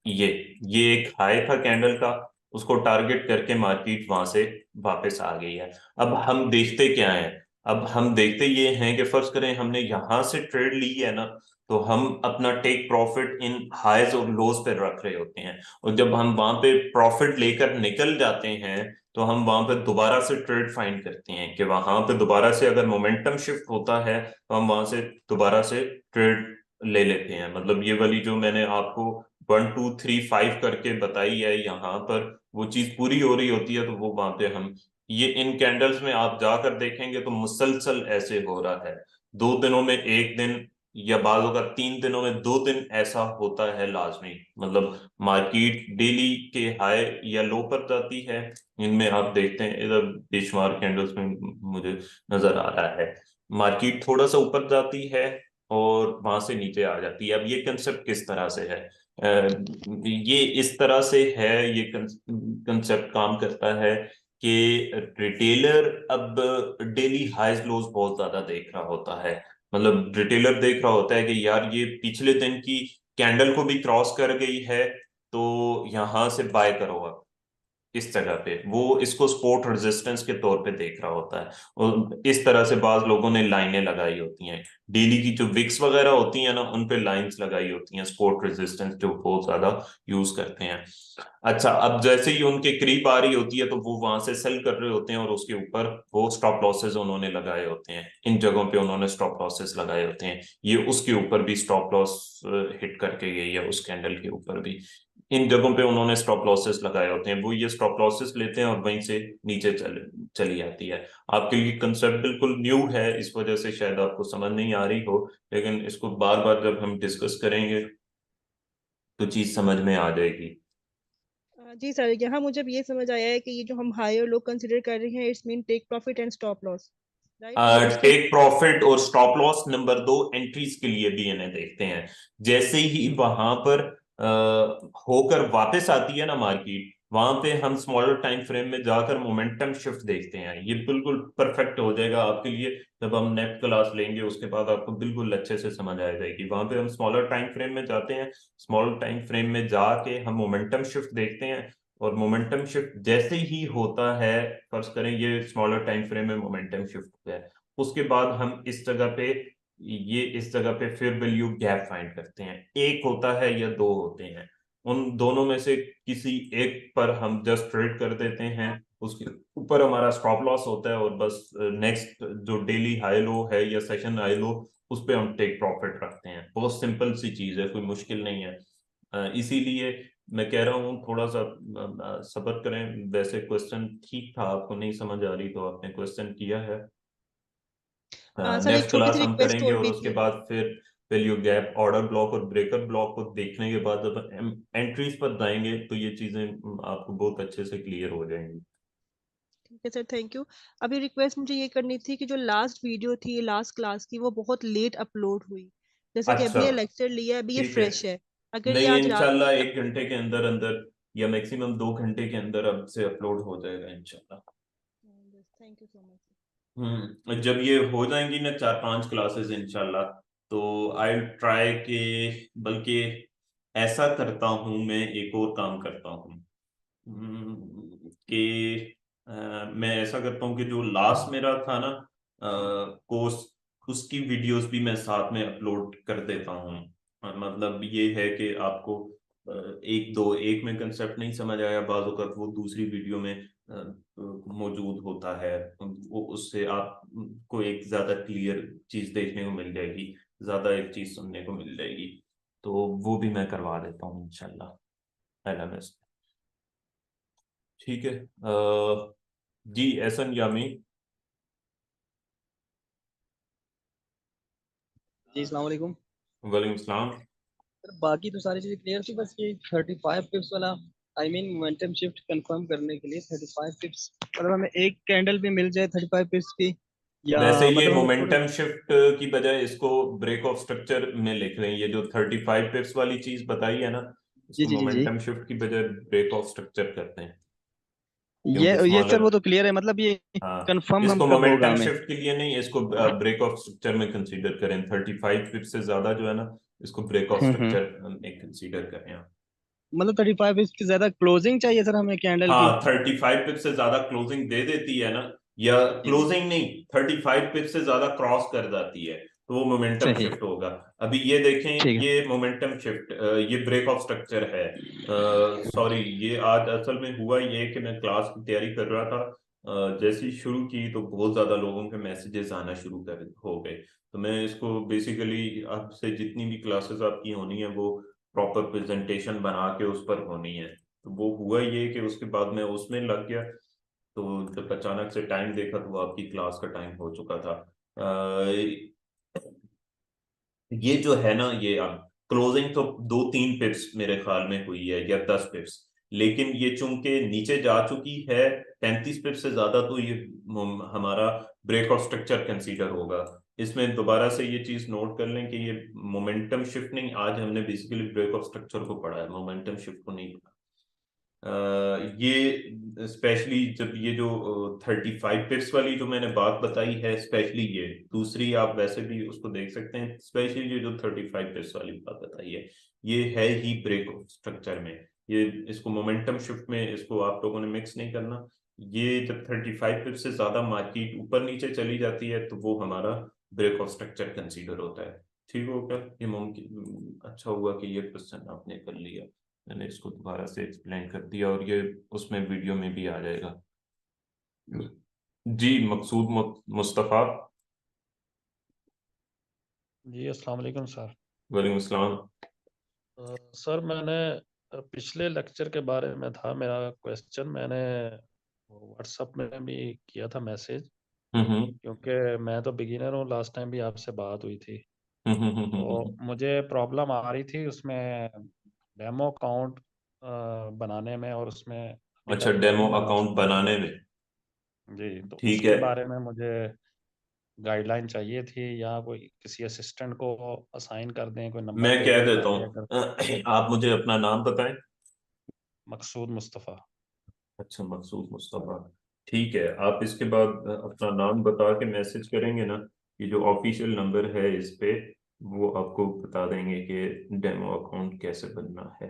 ये ये एक हाई था कैंडल का, उसको टारगेट करके मार्केट वहां से वापस आ गई है। अब हम देखते क्या है, अब हम देखते ये हैं कि फर्ज करें हमने यहां से ट्रेड ली है ना, तो हम अपना टेक प्रॉफिट इन हाईज और लोज पे रख रहे होते हैं। और जब हम वहां पे प्रॉफिट लेकर निकल जाते हैं तो हम वहां पे दोबारा से ट्रेड फाइंड करते हैं कि वहां पे दोबारा से अगर मोमेंटम शिफ्ट होता है तो हम वहां से दोबारा से ट्रेड ले लेते हैं। मतलब ये वाली जो मैंने आपको 1, 2, 3, 5 करके बताई है यहाँ पर, वो चीज पूरी हो रही होती है तो वो वहां पे हम, ये इन कैंडल्स में आप जाकर देखेंगे तो मुसलसल ऐसे हो रहा है। 2 दिनों में एक दिन या बाजों का 3 दिनों में 2 दिन ऐसा होता है लाजमी। मतलब मार्केट डेली के हाई या लो पर जाती है, इनमें आप देखते हैं इधर बेशुमार कैंडल्स में मुझे नजर आ रहा है मार्केट थोड़ा सा ऊपर जाती है और वहां से नीचे आ जाती है। अब ये कंसेप्ट किस तरह से है, ये इस तरह से है, ये कंसेप्ट काम करता है कि रिटेलर अब डेली हाइज लोज बहुत ज्यादा देख रहा होता है। मतलब रिटेलर देख रहा होता है कि यार ये पिछले दिन की कैंडल को भी क्रॉस कर गई है, तो यहां से बाय करो अब। इस जगह पे वो इसको सपोर्ट रेजिस्टेंस के तौर पे देख रहा होता है। और इस तरह से बाज लोगों ने लाइनें लगाई होती हैं, डेली की जो विक्स वगैरह होती हैं ना उन पे लाइंस लगाई होती हैं सपोर्ट रेजिस्टेंस, जो बहुत ज्यादा यूज करते हैं। अच्छा, अब जैसे ही उनके करीब आ रही होती है तो वो वहां से सेल कर रहे होते हैं और उसके ऊपर वो स्टॉप लॉसेस उन्होंने लगाए होते हैं, इन जगहों पे उन्होंने स्टॉप लॉसेस लगाए होते हैं। ये उसके ऊपर भी स्टॉप लॉस हिट करके गई है, उस कैंडल के ऊपर भी इन जगहों पे उन्होंने स्टॉप लॉसेस लगाए होते हैं। वो ये स्टॉप लॉसेस लेते हैं और वहीं से नीचे चली आती है। आपके लिए कंसेप्ट बिल्कुल न्यू है, इस वजह से शायद आपको समझ नहीं आ रही हो, लेकिन इसको बार बार जब हम डिस्कस करेंगे तो चीज समझ में आ जाएगी। जी सर, यहाँ मुझे अब ये समझ आया है कि ये जो हम हाई और लो कंसीडर कर रहे हैं, it's mean take profit and stop loss, right? ये उसके टेक प्रॉफिट और स्टॉप लॉस नंबर 2 एंट्रीज के लिए भी इन्हें देखते हैं। जैसे ही वहां पर होकर वापस आती है ना मार्केट, वहां पे हम स्मॉलर टाइम फ्रेम में जाकर मोमेंटम शिफ्ट देखते हैं। ये बिल्कुल परफेक्ट हो जाएगा आपके लिए, जब हम नेक्स्ट क्लास लेंगे उसके बाद आपको बिल्कुल अच्छे से समझ आ जाएगी। वहां पे हम स्मॉलर टाइम फ्रेम में जाते हैं, स्मॉलर टाइम फ्रेम में जाके हम मोमेंटम शिफ्ट देखते हैं। और मोमेंटम शिफ्ट जैसे ही होता है, फर्ज करें ये स्मॉलर टाइम फ्रेम में मोमेंटम शिफ्ट होता है, उसके बाद हम इस जगह पे, ये इस जगह पे फिर वैल्यू गैप फाइंड करते हैं। एक होता है या दो होते हैं, उन दोनों में से किसी एक पर हम जस्ट ट्रेड कर देते हैं, उसके ऊपर हमारा स्टॉप लॉस होता है, और बस नेक्स्ट जो डेली हाई लो है या सेशन हाई लो उस पे हम टेक प्रॉफिट रखते हैं। बहुत सिंपल सी चीज है, कोई मुश्किल नहीं है। इसीलिए मैं कह रहा हूँ थोड़ा सा सब्र करें। वैसे क्वेश्चन ठीक था, आपको नहीं समझ आ रही तो आपने क्वेश्चन किया है। सर एक नेक्स्ट छोटी क्लास सी हम रिक्वेस्ट करेंगे, और और भी उसके थी। बाद फिर वैल्यू गैप, ऑर्डर ब्लॉक और ब्रेकर ब्लॉक को देखने के बाद जब एंट्रीज पर जाएंगे तो ये चीजें आपको बहुत अच्छे से क्लियर हो जाएंगी। ठीक है सर, थैंक यू। अभी रिक्वेस्ट मुझे ये करनी थी कि जो लास्ट वीडियो थी लास्ट क्लास की वो बहुत लेट अपलोड हुई। जैसे कि अच्छा, अभी ये लेक्चर लिया है, अभी ये ठीक है। फ्रेश है। अगर ये नहीं, आज रात इंशाल्लाह में 1 घंटे के अंदर अंदर या मैक्सिमम 2 घंटे के अंदर अब से अपलोड हो जाएगा इंशाल्लाह। Thank you so much. जब ये हो जाएंगी ना 4-5 क्लासेस इंशाल्लाह, तो आई ट्राई के, बल्कि ऐसा करता हूँ, मैं एक और काम करता हूँ कि मैं ऐसा करता हूँ कि जो लास्ट मेरा था ना कोर्स, उसकी वीडियोस भी मैं साथ में अपलोड कर देता हूँ। मतलब ये है कि आपको एक दो एक में कंसेप्ट नहीं समझ आया, बाज़ औक़ात वो दूसरी वीडियो में मौजूद होता है, वो उससे आपको एक ज्यादा क्लियर चीज देखने को मिल जाएगी, ज्यादा एक चीज सुनने को मिल जाएगी। तो वो भी मैं करवा देता हूँ इंशाल्लाह LMS। ठीक है। जी एहसन यामी। जी अस्सलाम वालेकुम। वालेकुम सलाम। सर बाकी तो सारी चीज़ें क्लियर थी, बस ये 35 पिप्स वाला I mean momentum shift confirm करने के लिए 35 पिप्स, मतलब हमें एक कैंडल भी मिल जाए 35 पिप्स की, या वैसे ये मतलब हमें पूरा। मोमेंटम शिफ्ट की बजाय इसको ब्रेक ऑफ स्ट्रक्चर में लिख लें। ये जो 35 पिप्स वाली चीज बताई है ना, जी इसको जी जी जी। मोमेंटम शिफ्ट की बजाय ब्रेक ऑफ स्ट्रक्चर करते हैं, क्योंकि ये सर स्मॉलर। वो तो क्लियर है, मतलब ये हाँ, कंफर्म हम इसको कब होगा मोमेंटम हमें। शिफ्ट के लिए नहीं, इसको ब्रेक ऑफ स्ट्रक्चर में कंसीडर करें। 35 पिप से ज्यादा जो है ना, इसको ब्रेक ऑफ हम्म। स्ट्रक्चर में कंसीडर करें आप। मतलब 35 पिप्स की ज्यादा क्लोजिंग चाहिए सर हमें कैंडल की। हाँ, 35 पिप से ज्यादा क्लोजिंग दे देती है ना, या जी जी। क्लोजिंग नहीं, 35 पिप से ज्यादा क्रॉस कर जाती है, तो वो मोमेंटम सही। शिफ्ट होगा। अभी ये देखें, ठीक है। ये मोमेंटम शिफ्ट, ये ब्रेक ऑफ स्ट्रक्चर है। सॉरी, ये आज असल में हुआ ये कि मैं क्लास की तैयारी कर रहा था, जैसे ही शुरू की तो बहुत ज्यादा लोगों के मैसेजेस आना शुरू कर हो गए। तो मैं इसको बेसिकली, आपसे जितनी भी क्लासेस आपकी होनी है वो प्रॉपर प्रेजेंटेशन बना के उस पर होनी है। तो वो हुआ ये कि उसके बाद मैं उसमें लग गया, तो जब अचानक से टाइम देखा तो वो आपकी क्लास का टाइम हो चुका था। ये जो है ना, ये अब क्लोजिंग तो 2-3 पिप्स मेरे ख्याल में हुई है, या 10 पिप्स, लेकिन ये चूंकि नीचे जा चुकी है 35 पिप्स से ज्यादा, तो ये हमारा ब्रेक ऑफ स्ट्रक्चर कंसीडर होगा। इसमें दोबारा से ये चीज नोट कर लें कि ये मोमेंटम शिफ्ट नहीं, आज हमने बेसिकली ब्रेक ऑफ स्ट्रक्चर को पढ़ा है, मोमेंटम शिफ्ट को नहीं पढ़ा। ये स्पेशली जब ये जो 35 पिप्स वाली जो मैंने बात बताई है, स्पेशली ये दूसरी आप वैसे भी उसको देख सकते हैं, स्पेशली ये जो 35 पिप्स वाली बात बताई है, ये है ही ब्रेक स्ट्रक्चर में। ये इसको मोमेंटम शिफ्ट में इसको आप लोगों ने मिक्स नहीं करना। ये जब 35 पिप्स से ज्यादा मार्केट ऊपर नीचे चली जाती है तो वो हमारा ब्रेक ऑफ स्ट्रक्चर कंसीडर होता है। ठीक हो गया ये? मुमकिन अच्छा हुआ कि ये क्वेश्चन आपने कर लिया, मैंने इसको दोबारा से एक्सप्लेन कर दिया, और ये उसमें वीडियो में भी आ जाएगा। जी मकसूद मुस्तफ़ा। जी अस्सलाम वालेकुम सर। वालेकुम सलाम। सर मैंने पिछले लेक्चर के बारे में था मेरा क्वेश्चन, मैंने व्हाट्सएप में भी किया था मैसेज, हम्म क्योंकि मैं तो बिगिनर हूँ, लास्ट टाइम भी आपसे बात हुई थी। तो हम्म। मुझे प्रॉब्लम आ रही थी उसमें डेमो अकाउंट बनाने में, और उसमें अभी अच्छा, तक डेमो लॉगिन नहीं हो अकाउंट सका। बनाने में। जी, तो ठीक उसके है, बारे में मुझे गाइडलाइन चाहिए थी, या कोई किसी असिस्टेंट को असाइन कर दें, कोई नंबर मैं दे कह दें देता ताकि अगर। हूँ। आप मुझे अपना नाम बताएं। मकसूद मुस्तफ़ा। अच्छा, मकसूद मुस्तफ़ा। ठीक है, आप इसके बाद अपना नाम बता के मैसेज करेंगे ना, ये जो ऑफिशियल नंबर है इस पे, वो आपको बता देंगे कि डेमो अकाउंट कैसे बनना है।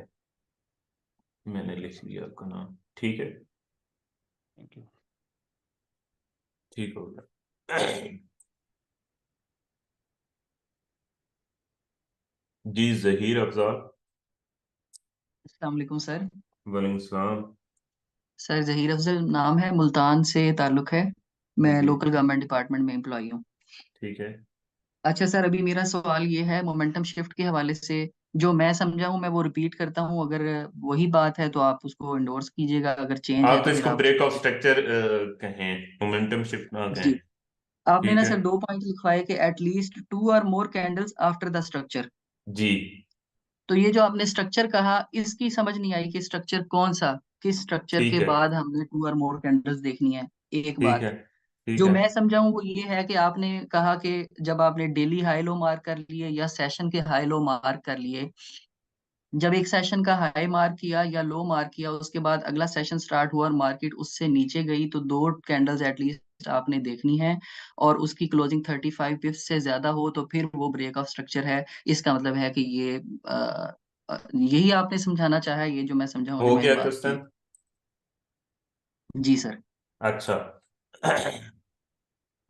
मैंने ठीक है लिख सर। लिया आपका नाम। ठीक है, थैंक यू। ठीक हो गया। जी जहीर अफजाल। अस्सलाम वालेकुम सर। वालेकुम सलाम। सर जहीर अफजल नाम है, मुल्तान से ताल्लुक है। मैं जी लोकल गवर्नमेंट डिपार्टमेंट में एम्प्लॉई हूँ। ठीक है। अच्छा सर, अभी मेरा सवाल ये है मोमेंटम शिफ्ट के हवाले से। जो मैं समझा हूँ मैं वो रिपीट करता हूँ, अगर वही बात है तो आप उसको इंडोर्स कीजिएगा, अगर चेंज है आप तो फिर इसको आप ब्रेक उसको। ऑफ स्ट्रक्चर कहें, मोमेंटम शिफ्ट ना जी। कहें। आपने ठीक ना है। सर 2 पॉइंट लिखवाए कि एटलीस्ट 2 और more candles after the structure. जी तो ये जो आपने स्ट्रक्चर कहा, इसकी समझ नहीं आई कि स्ट्रक्चर कौन सा, किस स्ट्रक्चर ठीक के है। बाद हमने 2 और मोर कैंडल्स देखनी है। एक ठीक बात है। ठीक जो है। मैं समझा हूँ वो ये है कि आपने कहा कि जब आपने डेली हाई लो मार्क कर लिए या सेशन के हाई लो मार्क कर लिए, जब एक सेशन का हाई मार्क किया या लो मार्क किया, उसके बाद अगला सेशन स्टार्ट हुआ और मार्केट उससे नीचे गई, तो 2 कैंडल्स एटलीस्ट आपने देखनी है। और उसकी क्लोजिंग 35 पिप्स से ज्यादा हो तो फिर वो ब्रेक ऑफ स्ट्रक्चर है। इसका मतलब है कि ये यही आपने समझाना चाहा है, ये जो मैं समझा होने हो वाली गया बात थी। क्वेश्चन। जी सर। अच्छा।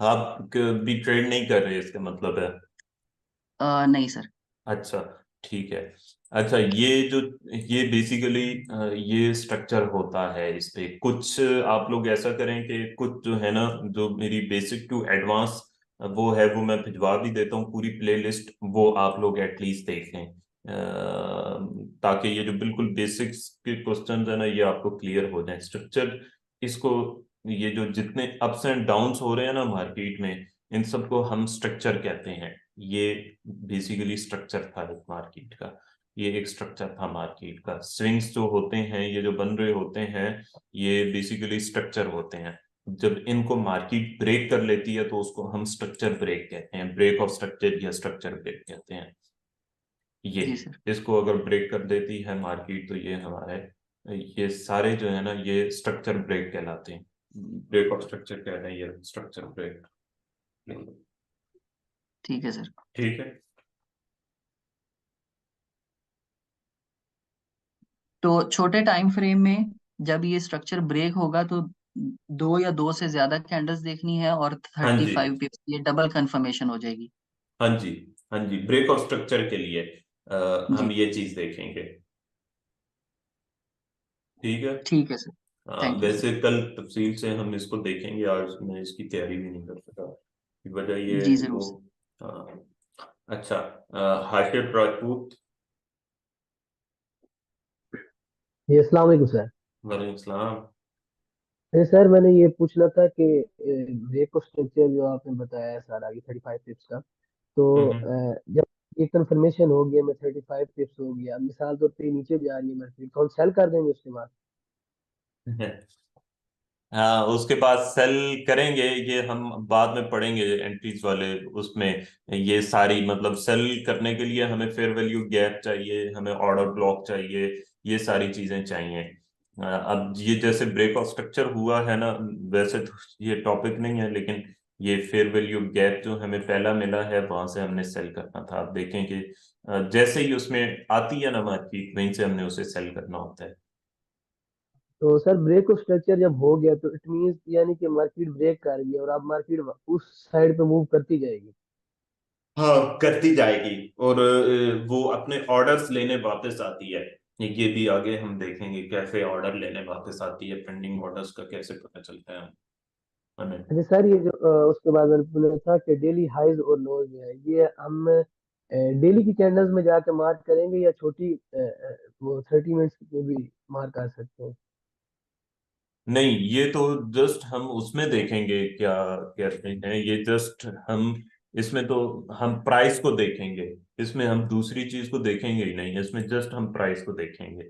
आप भी ट्रेड नहीं कर रहे इसका मतलब है। नहीं सर। अच्छा ठीक है। अच्छा ये बेसिकली ये स्ट्रक्चर होता है। इस पे कुछ आप लोग ऐसा करें कि कुछ जो है ना, जो मेरी बेसिक टू एडवांस वो है, वो मैं भिजवा भी देता हूँ पूरी प्लेलिस्ट, वो आप लोग एटलीस्ट देखें, ताकि ये जो बिल्कुल बेसिक्स के क्वेश्चंस है ना, ये आपको क्लियर हो जाए स्ट्रक्चर। इसको, ये जो जितने अप्स एंड डाउन्स हो रहे हैं ना मार्केट में, इन सबको हम स्ट्रक्चर कहते हैं। ये बेसिकली स्ट्रक्चर था एक मार्केट का। ये एक स्ट्रक्चर था मार्केट का। स्विंग्स जो होते हैं, ये जो बन रहे होते हैं, ये बेसिकली स्ट्रक्चर होते हैं। जब इनको मार्केट ब्रेक कर लेती है तो उसको हम स्ट्रक्चर ब्रेक कहते हैं, ब्रेक ऑफ स्ट्रक्चर या स्ट्रक्चर ब्रेक कहते हैं। ये जी सर। इसको अगर ब्रेक कर देती है मार्केट, तो ये हमारे, ये सारे जो है ना, ये स्ट्रक्चर ब्रेक कहलाते हैं। ब्रेक ऑफ स्ट्रक्चर कहते हैं, ये स्ट्रक्चर ब्रेक। ठीक है सर। ठीक है। तो छोटे टाइम फ्रेम में जब ये स्ट्रक्चर ब्रेक होगा तो 2 या 2 से ज्यादा कैंडल्स देखनी है और हाँ थर्टी जी। फाइव पिप्स ये डबल कंफर्मेशन हो जाएगी। हाँ जी। हाँ जी, ब्रेक ऑफ स्ट्रक्चर के लिए हम जी ये चीज देखेंगे। ठीक है। ठीक है सर। Thank you sir. वैसे कल तफसील से हम इसको देखेंगे, आज मैं इसकी तैयारी भी नहीं कर सका। की वजह ये है जी कि जरूर वो सर। अच्छा, हाशिर राजपूत। जी अस्सलाम वालेकुम सर। वालेकुम सलाम। अरे सर मैंने ये पूछना था कि ब्रेक ऑफ स्ट्रक्चर जो आपने बताया है सारा ये 35 पिप्स का, तो हम्म। जब ये कंफर्मेशन हो गया मैं 35 पिप्स हो गया, मिसाल तौर पे नीचे जा रही है मार्केट, तो हम सेल कर देंगे उसके बाद? हाँ, उसके बाद सेल करेंगे, ये हम बाद में पढ़ेंगे एंट्रीज वाले उसमें। ये सारी मतलब सेल करने के लिए हमें फेयर वैल्यू गैप चाहिए, हमें ऑर्डर ब्लॉक चाहिए, ये सारी चीजें चाहिए। अब ये जैसे ब्रेक ऑफ स्ट्रक्चर हुआ है ना, वैसे तो ये टॉपिक नहीं है, लेकिन ये फेयर वैल्यू गैप जो हमें पहला मिला है, वहां से हमने सेल करना था। आप देखें कि जैसे ही उसमें आती है ना मार्केट, वहीं से हमने उसे सेल करना होता है। तो सर ब्रेक ऑफ स्ट्रक्चर जब हो गया तो इट मींस यानी कि मार्केट ब्रेक कर रही है और अब मार्केट उस साइड पे मूव करती जाएगी। हाँ, करती जाएगी, और वो अपने ऑर्डर्स लेने वापस आती है। ये भी आगे हम देखेंगे कैसे ऑर्डर लेने वापस आती है, पेंडिंग ऑर्डर्स का कैसे पता चलता है हमें। अच्छा सर, ये जो उसके बाद मैंने पूछना था कि डेली हाइज और लोज जो है ये हम डेली की कैंडल्स में जाके मार्क करेंगे या छोटी वो 30 मिनट्स में भी मार्क कर सकते हैं? नहीं, ये तो जस्ट हम उसमें देखेंगे क्या कहते हैं, ये जस्ट हम इसमें तो हम प्राइस को देखेंगे। इसमें हम दूसरी चीज को देखेंगे ही नहीं, इसमें जस्ट हम प्राइस को देखेंगे।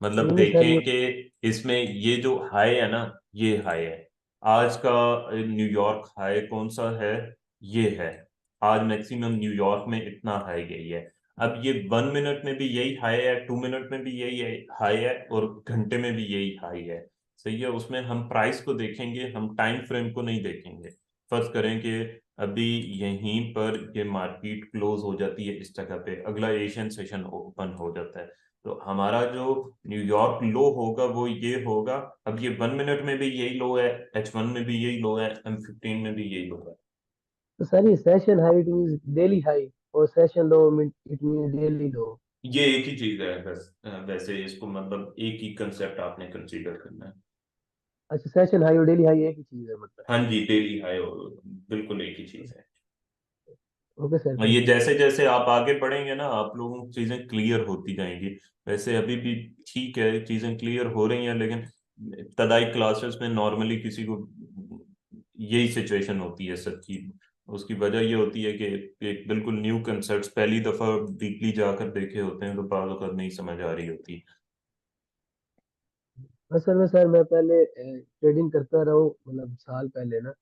मतलब नहीं नहीं सर, ये देखें कि इसमें ये जो हाई है ना, ये हाई है आज का। न्यूयॉर्क हाई कौन सा है? ये है। आज मैक्सिमम न्यूयॉर्क में इतना हाई गई है। अब ये 1 मिनट में भी यही हाई है, 2 मिनट में भी यही हाई है, और घंटे में भी यही हाई है। सही है, उसमें हम प्राइस को देखेंगे, हम टाइम फ्रेम को नहीं देखेंगे। फर्ज करें कि अभी यहीं पर ये मार्केट क्लोज हो जाती है, इस जगह पे अगला एशियन सेशन ओपन हो जाता है, तो हमारा जो न्यूयॉर्क लो होगा वो ये होगा। अब ये 1 मिनट में भी यही लो है, H1 में भी यही लो है, M15 में भी यही लो है। तो सर ये session high it means daily high और session low it means daily low. ये एक ही चीज है वैसे इसको मतलब एक ही कंसेप्ट आपने कंसीडर करना है। अच्छा, सेशन हाई और डेली हाई एक ही चीज है मतलब? हाँ जी, डेली हाई बिल्कुल एक ही चीज है। ओके सर, और ये थैंक यू। जैसे जैसे आप आगे बढ़ेंगे ना आप लोगों को चीजें क्लियर होती जाएंगी। वैसे अभी भी ठीक है, चीजें क्लियर हो रही हैं, लेकिन इब्तदाई क्लासेस में नॉर्मली किसी को यही सिचुएशन होती है सबकी। उसकी वजह ये होती है कि एक बिल्कुल न्यू कंसेप्ट पहली दफा डीपली जाकर देखे होते हैं तो बात अगर नहीं समझ आ रही होती। असल में सर मैं पहले ट्रेडिंग करता रहा हूँ, मतलब साल पहले ना।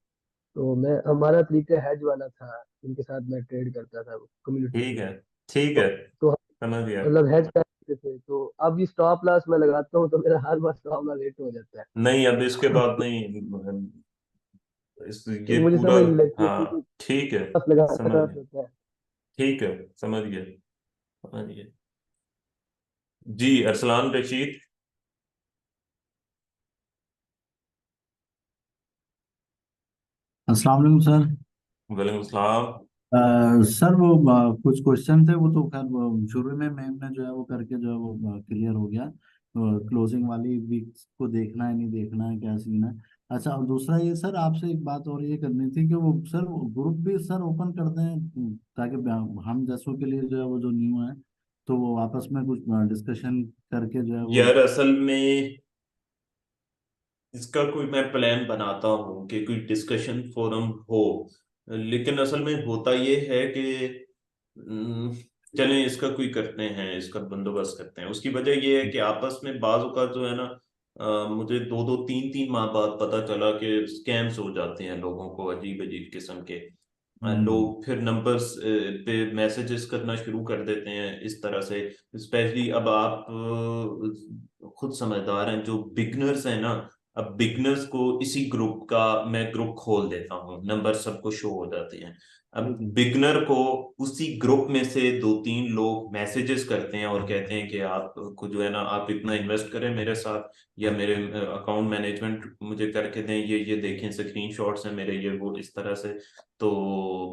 तो मैं हमारा तरीका हेज वाला था, जिनके साथ मैं ट्रेड करता था कम्युनिटी ठीक में। है, ठीक तो, है, तो समझ गया। मतलब हेज करते थे, तो अब ये स्टॉप लॉस मैं लगाता हूँ तो मेरा हर बार स्टॉप लॉस हिट हो जाता है। नहीं, अब इसके बाद नहीं, ये तो मुझे पूरा। समझ नहीं लगती है, क्योंकि हाँ ठीक है, लॉस लगाना समझ गया। होता है। ठीक है, समझ गया, समझ गया। जी, अरसलान रशीद। अस्सलाम वालेकुम सर। वालेकुम सलाम। सर वो कुछ क्वेश्चन थे, वो तो खैर शुरू में मैम ने जो है वो करके जो है वो क्लियर हो गया। क्लोजिंग वाली वीक्स को देखना है नहीं देखना है, क्या सीन है। अच्छा, और दूसरा ये सर आपसे एक बात और ये करनी थी कि वो सर ग्रुप भी सर ओपन कर दें, ताकि हम जैसों के लिए जो है वो जो न्यू है तो वो आपस में कुछ डिस्कशन करके जो है वो। यार असल में इसका कोई मैं प्लान बनाता हूँ कि कोई डिस्कशन फोरम हो, लेकिन असल में होता ये है कि हम्म, चलें इसका कोई करते हैं, इसका बंदोबस्त करते हैं। उसकी वजह ये है कि आपस में बाजू का जो है ना, मुझे दो दो तीन तीन माह बाद पता चला कि स्कैम्स हो जाते हैं लोगों को, अजीब अजीब किस्म के। हम्म। लोग फिर नंबर्स पे मैसेजेस करना शुरू कर देते हैं इस तरह से। स्पेशली अब आप खुद समझदार हैं, जो बिगनर्स हैं ना, अब बिगनर्स को इसी ग्रुप का मैं ग्रुप खोल देता हूँ, नंबर सबको शो हो जाते हैं। अब बिगनर को उसी ग्रुप में से दो तीन लोग मैसेजेस करते हैं और कहते हैं कि आपको जो है ना, आप इतना इन्वेस्ट करें मेरे साथ, या मेरे अकाउंट मैनेजमेंट मुझे करके दें, ये देखें स्क्रीनशॉट्स हैं मेरे, ये वो इस तरह से। तो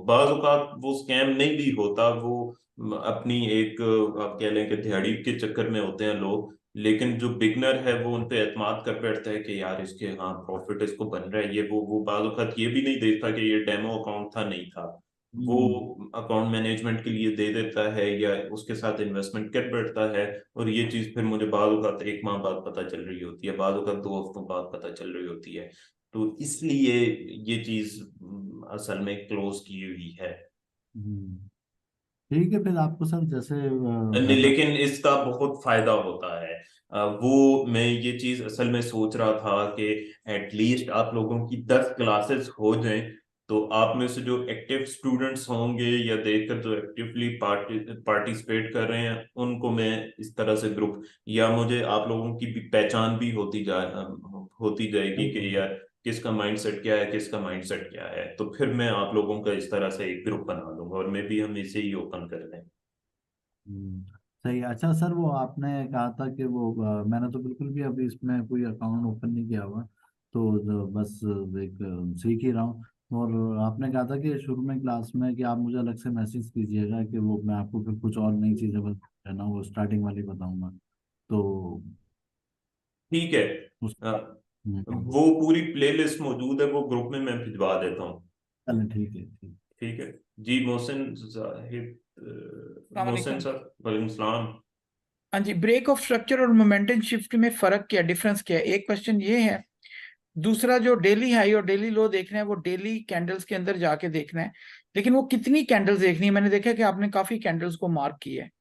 बाज़ औक़ात वो स्कैम नहीं भी होता, वो अपनी एक आप कह लें कि दिहाड़ी के चक्कर में होते हैं लोग। लेकिन जो बिगनर है वो उन पे एतमाद कर बैठता है कि यार इसके हाँ प्रॉफिट इसको बन रहा है, ये वो बाज़ औक़ात ये भी नहीं देखता कि ये डेमो अकाउंट था, नहीं था। वो हम्म। अकाउंट मैनेजमेंट के लिए दे देता है या उसके साथ इन्वेस्टमेंट कर बैठता है। और ये चीज़ फिर मुझे बाज़ औक़ात एक माह बाद पता चल रही होती है, बाज़ औक़ात 2 हफ्तों बाद पता चल रही होती है। तो इसलिए ये चीज़ असल में क्लोज की हुई है। हम्म। ठीक है, फिर आपको सर जैसे बेहतर। लेकिन इसका बहुत फायदा होता है। वो मैं ये चीज असल में सोच रहा था कि एटलीस्ट आप लोगों की 10 क्लासेस हो जाएं, तो आप में से जो एक्टिव स्टूडेंट्स होंगे या देखकर जो एक्टिवली पार्टिसिपेट कर रहे हैं उनको मैं इस तरह से ग्रुप, या मुझे आप लोगों की भी पहचान भी होती जाएगी कि यार किसका माइंडसेट क्या है, किसका माइंडसेट क्या है, तो फिर मैं आप लोगों का इस तरह से एक ग्रुप बना लूंगा और मे भी हम इसे ही ओपन कर दें। हम्म, सही। अच्छा सर, वो आपने कहा था कि वो मैंने तो बिल्कुल भी अभी इसमें कोई अकाउंट ओपन नहीं किया हुआ, तो बस एक सीख ही रहा हूँ। और आपने कहा था कि शुरू में क्लास में कि आप मुझे अलग से मैसेज कीजिएगा कि वो मैं आपको फिर कुछ और नई चीज़ें है ना वो स्टार्टिंग वाली बताऊंगा। तो ठीक है। उस अ, हम्म, वो पूरी प्लेलिस्ट मौजूद है, वो ग्रुप में मैं भिजवा देता हूँ। चलें ठीक है, ठीक। ठीक है। जी, मोहसिन साहिब, अस्सलाम मोहसिन वालेकुम। सर, वालेकुम सलाम। हाँ जी, ब्रेक ऑफ स्ट्रक्चर और मोमेंटम शिफ्ट में फर्क क्या, डिफरेंस क्या है, एक क्वेश्चन ये है। दूसरा, जो डेली हाई और डेली लो देखना है वो डेली कैंडल्स के अंदर जाके देखना है, लेकिन वो कितनी कैंडल्स देखनी है? मैंने देखा कि आपने काफी कैंडल्स को मार्क किया है,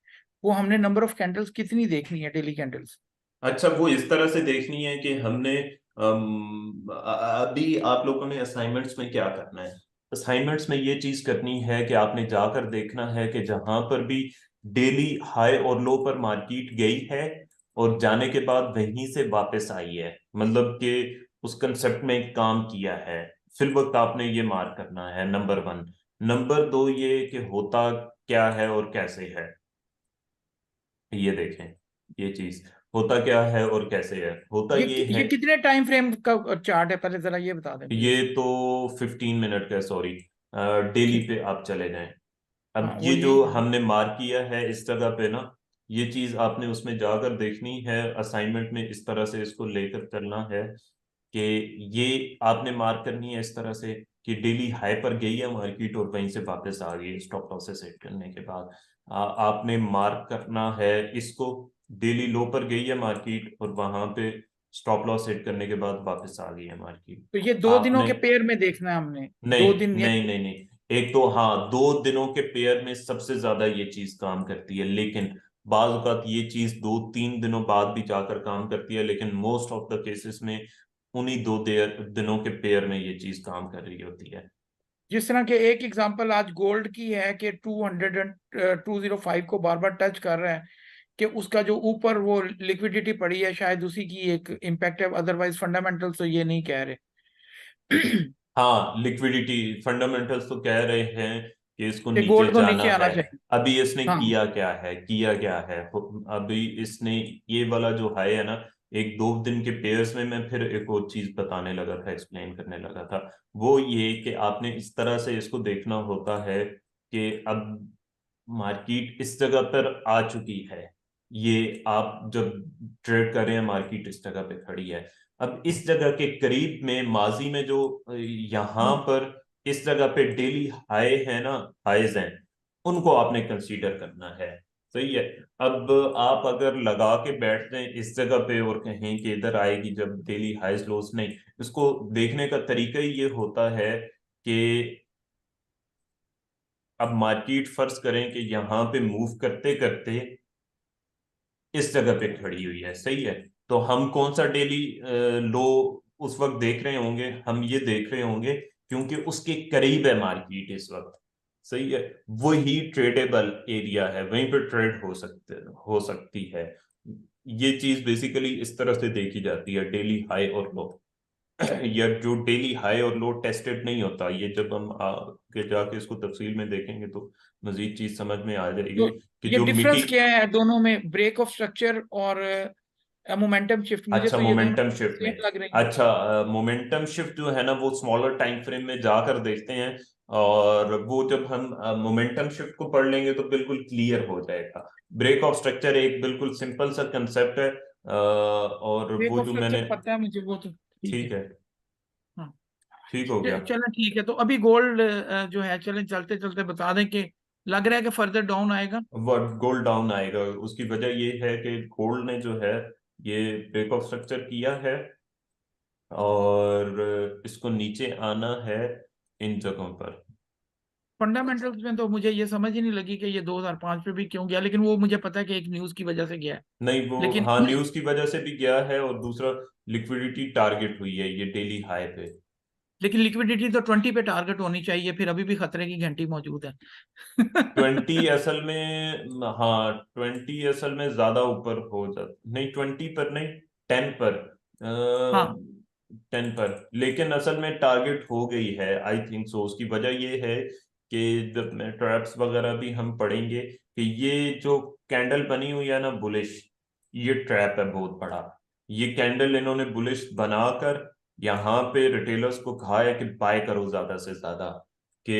वो हमने नंबर ऑफ कैंडल्स कितनी देखनी है डेली कैंडल्स? अच्छा, वो इस तरह से देखनी है कि हमने अभी आप लोगों ने असाइनमेंट्स में क्या करना है। असाइनमेंट्स में ये चीज करनी है कि आपने जाकर देखना है कि जहां पर भी डेली हाई और लो पर मार्केट गई है और जाने के बाद वहीं से वापस आई है, मतलब कि उस कंसेप्ट में काम किया है, फिर वक्त आपने ये मार्क करना है, नंबर 1। नंबर 2 ये कि होता क्या है और कैसे है, ये देखें। ये चीज होता क्या है और कैसे है, होता ये है। ये कितने टाइम फ्रेम का चार्ट है, पहले जरा ये बता दें ये प्लीज। तो 15 मिनट का, सॉरी, डेली ठीक। पे आप चले जाएं। अब हाँ, वो ये यही जो है। हमने मार्क किया है इस जगह पे ना, ये चीज आपने उसमें जाकर देखनी है, असाइनमेंट में इस तरह से इसको लेकर चलना है कि ये आपने मार्क करनी है इस तरह से कि डेली हाई पर गई है मार्केट और वहीं से वापस आ गई स्टॉप लॉस से सेट करने के बाद। आपने मार्क करना है इसको डेली लो पर गई है मार्केट और वहां पे स्टॉप लॉस सेट करने के बाद वापस आ गई है मार्केट। तो ये 2 दिनों आपने के पेयर में देखना है हमने, नहीं 2 दिन या नहीं नहीं नहीं, एक तो हाँ 2 दिनों के पेयर में सबसे ज्यादा ये चीज काम करती है, लेकिन बाज औक़ात ये चीज 2-3 दिनों बाद भी जाकर काम करती है, लेकिन मोस्ट ऑफ द केसेस में उन्हीं दिनों के पेयर में ये चीज काम कर रही होती है। जिस तरह के एक एग्जांपल आज गोल्ड की है कि 205 को बार बार टच कर रहा है, कि उसका जो ऊपर वो लिक्विडिटी पड़ी है शायद उसी की एक इम्पैक्ट है, अदरवाइज फंडामेंटल्स तो ये नहीं कह रहे। हाँ लिक्विडिटी फंडामेंटल्स तो कह रहे हैं कि इसको कि नीचे गोल्ड को नीचे जाना आना है। चाहिए। अभी इसने हाँ, किया क्या है अभी इसने ये वाला जो हाई है ना, 1-2 दिन के पेयर्स में मैं फिर एक और चीज बताने लगा था, एक्सप्लेन करने लगा था, वो ये कि आपने इस तरह से इसको देखना होता है कि अब मार्केट इस जगह पर आ चुकी है, ये आप जब ट्रेड कर रहे हैं मार्केट इस जगह पे खड़ी है, अब इस जगह के करीब में माजी में जो यहाँ पर इस जगह पे डेली हाई है ना, हाइज हैं, उनको आपने कंसीडर करना है। सही है। अब आप अगर लगा के बैठ जाएं इस जगह पे और कहें कि इधर आएगी जब डेली हाइज लोस, नहीं, इसको देखने का तरीका ही ये होता है कि अब मार्केट फर्ज करें कि यहाँ पे मूव करते करते इस जगह पे खड़ी हुई है, सही है, तो हम कौन सा डेली लो उस वक्त देख रहे होंगे, हम ये देख रहे होंगे क्योंकि उसके करीब है मार्केट इस वक्त, सही है, वही ट्रेडेबल एरिया है, वहीं पर ट्रेड हो सकती है। ये चीज बेसिकली इस तरह से देखी जाती है, डेली हाई और लो। या जो डेली हाई और लो टेस्टेड नहीं होता, ये जब हम आगे जाके इसको तफसील में देखेंगे तो मजीद चीज समझ में आ जाएगी तो कि ये जो डिफरेंस क्या है दोनों में, ब्रेक ऑफ स्ट्रक्चर और मोमेंटम शिफ्ट? मुझे अच्छा तो ये दोनों मोमेंटम शिफ्ट सेम में, लग रही हैं। अच्छा मोमेंटम शिफ्ट जो है ना वो स्मॉलर टाइम फ्रेम में जाकर देखते हैं, और वो जब हम मोमेंटम शिफ्ट को पढ़ लेंगे तो बिल्कुल क्लियर हो जाएगा। ब्रेक ऑफ स्ट्रक्चर एक बिल्कुल सिंपल सा कंसेप्ट है, और ब्रेक वो ऑफ जो मैंने, स्ट्रक्चर पता है मुझे, वो तो ठीक है। ठीक है, हाँ, ठीक हो गया। चलें ठीक है। तो अभी गोल्ड जो है, चलें चलते चलते बता दें कि लग रहा है कि फर्दर डाउन आएगा। वर्ड गोल्ड डाउन आएगा, उसकी वजह ये है कि गोल्ड ने जो है ये ब्रेक ऑफ स्ट्रक्चर किया है और इसको नीचे आना है इन जगहों पर। फंडामेंटल्स में तो मुझे ये समझ ही नहीं लगी कि ये 2005 पे भी क्यों गया, लेकिन वो मुझे पता है कि एक न्यूज की वजह से गया है। नहीं वो लेकिन हाँ न्यूज की वजह से भी गया है, और दूसरा लिक्विडिटी टारगेट हुई है ये डेली हाई पे। लेकिन लिक्विडिटी तो 20 पे टारगेट होनी चाहिए, फिर अभी भी खतरे की घंटी मौजूद है। 20 असल में, हाँ 20 असल में ज्यादा ऊपर हो जाता, नहीं 20 पर नहीं, 10 पर, हाँ, 10 पर, लेकिन असल में टारगेट हो गई है आई थिंक सो। उसकी वजह ये है कि जब मैं ट्रैप्स वगैरह भी हम पढ़ेंगे कि ये जो कैंडल बनी हुई है ना बुलिश, ये ट्रैप है बहुत बड़ा। ये कैंडल इन्होंने बुलिश बनाकर यहाँ पे रिटेलर्स को कहा है कि बाय करो ज्यादा से ज्यादा, कि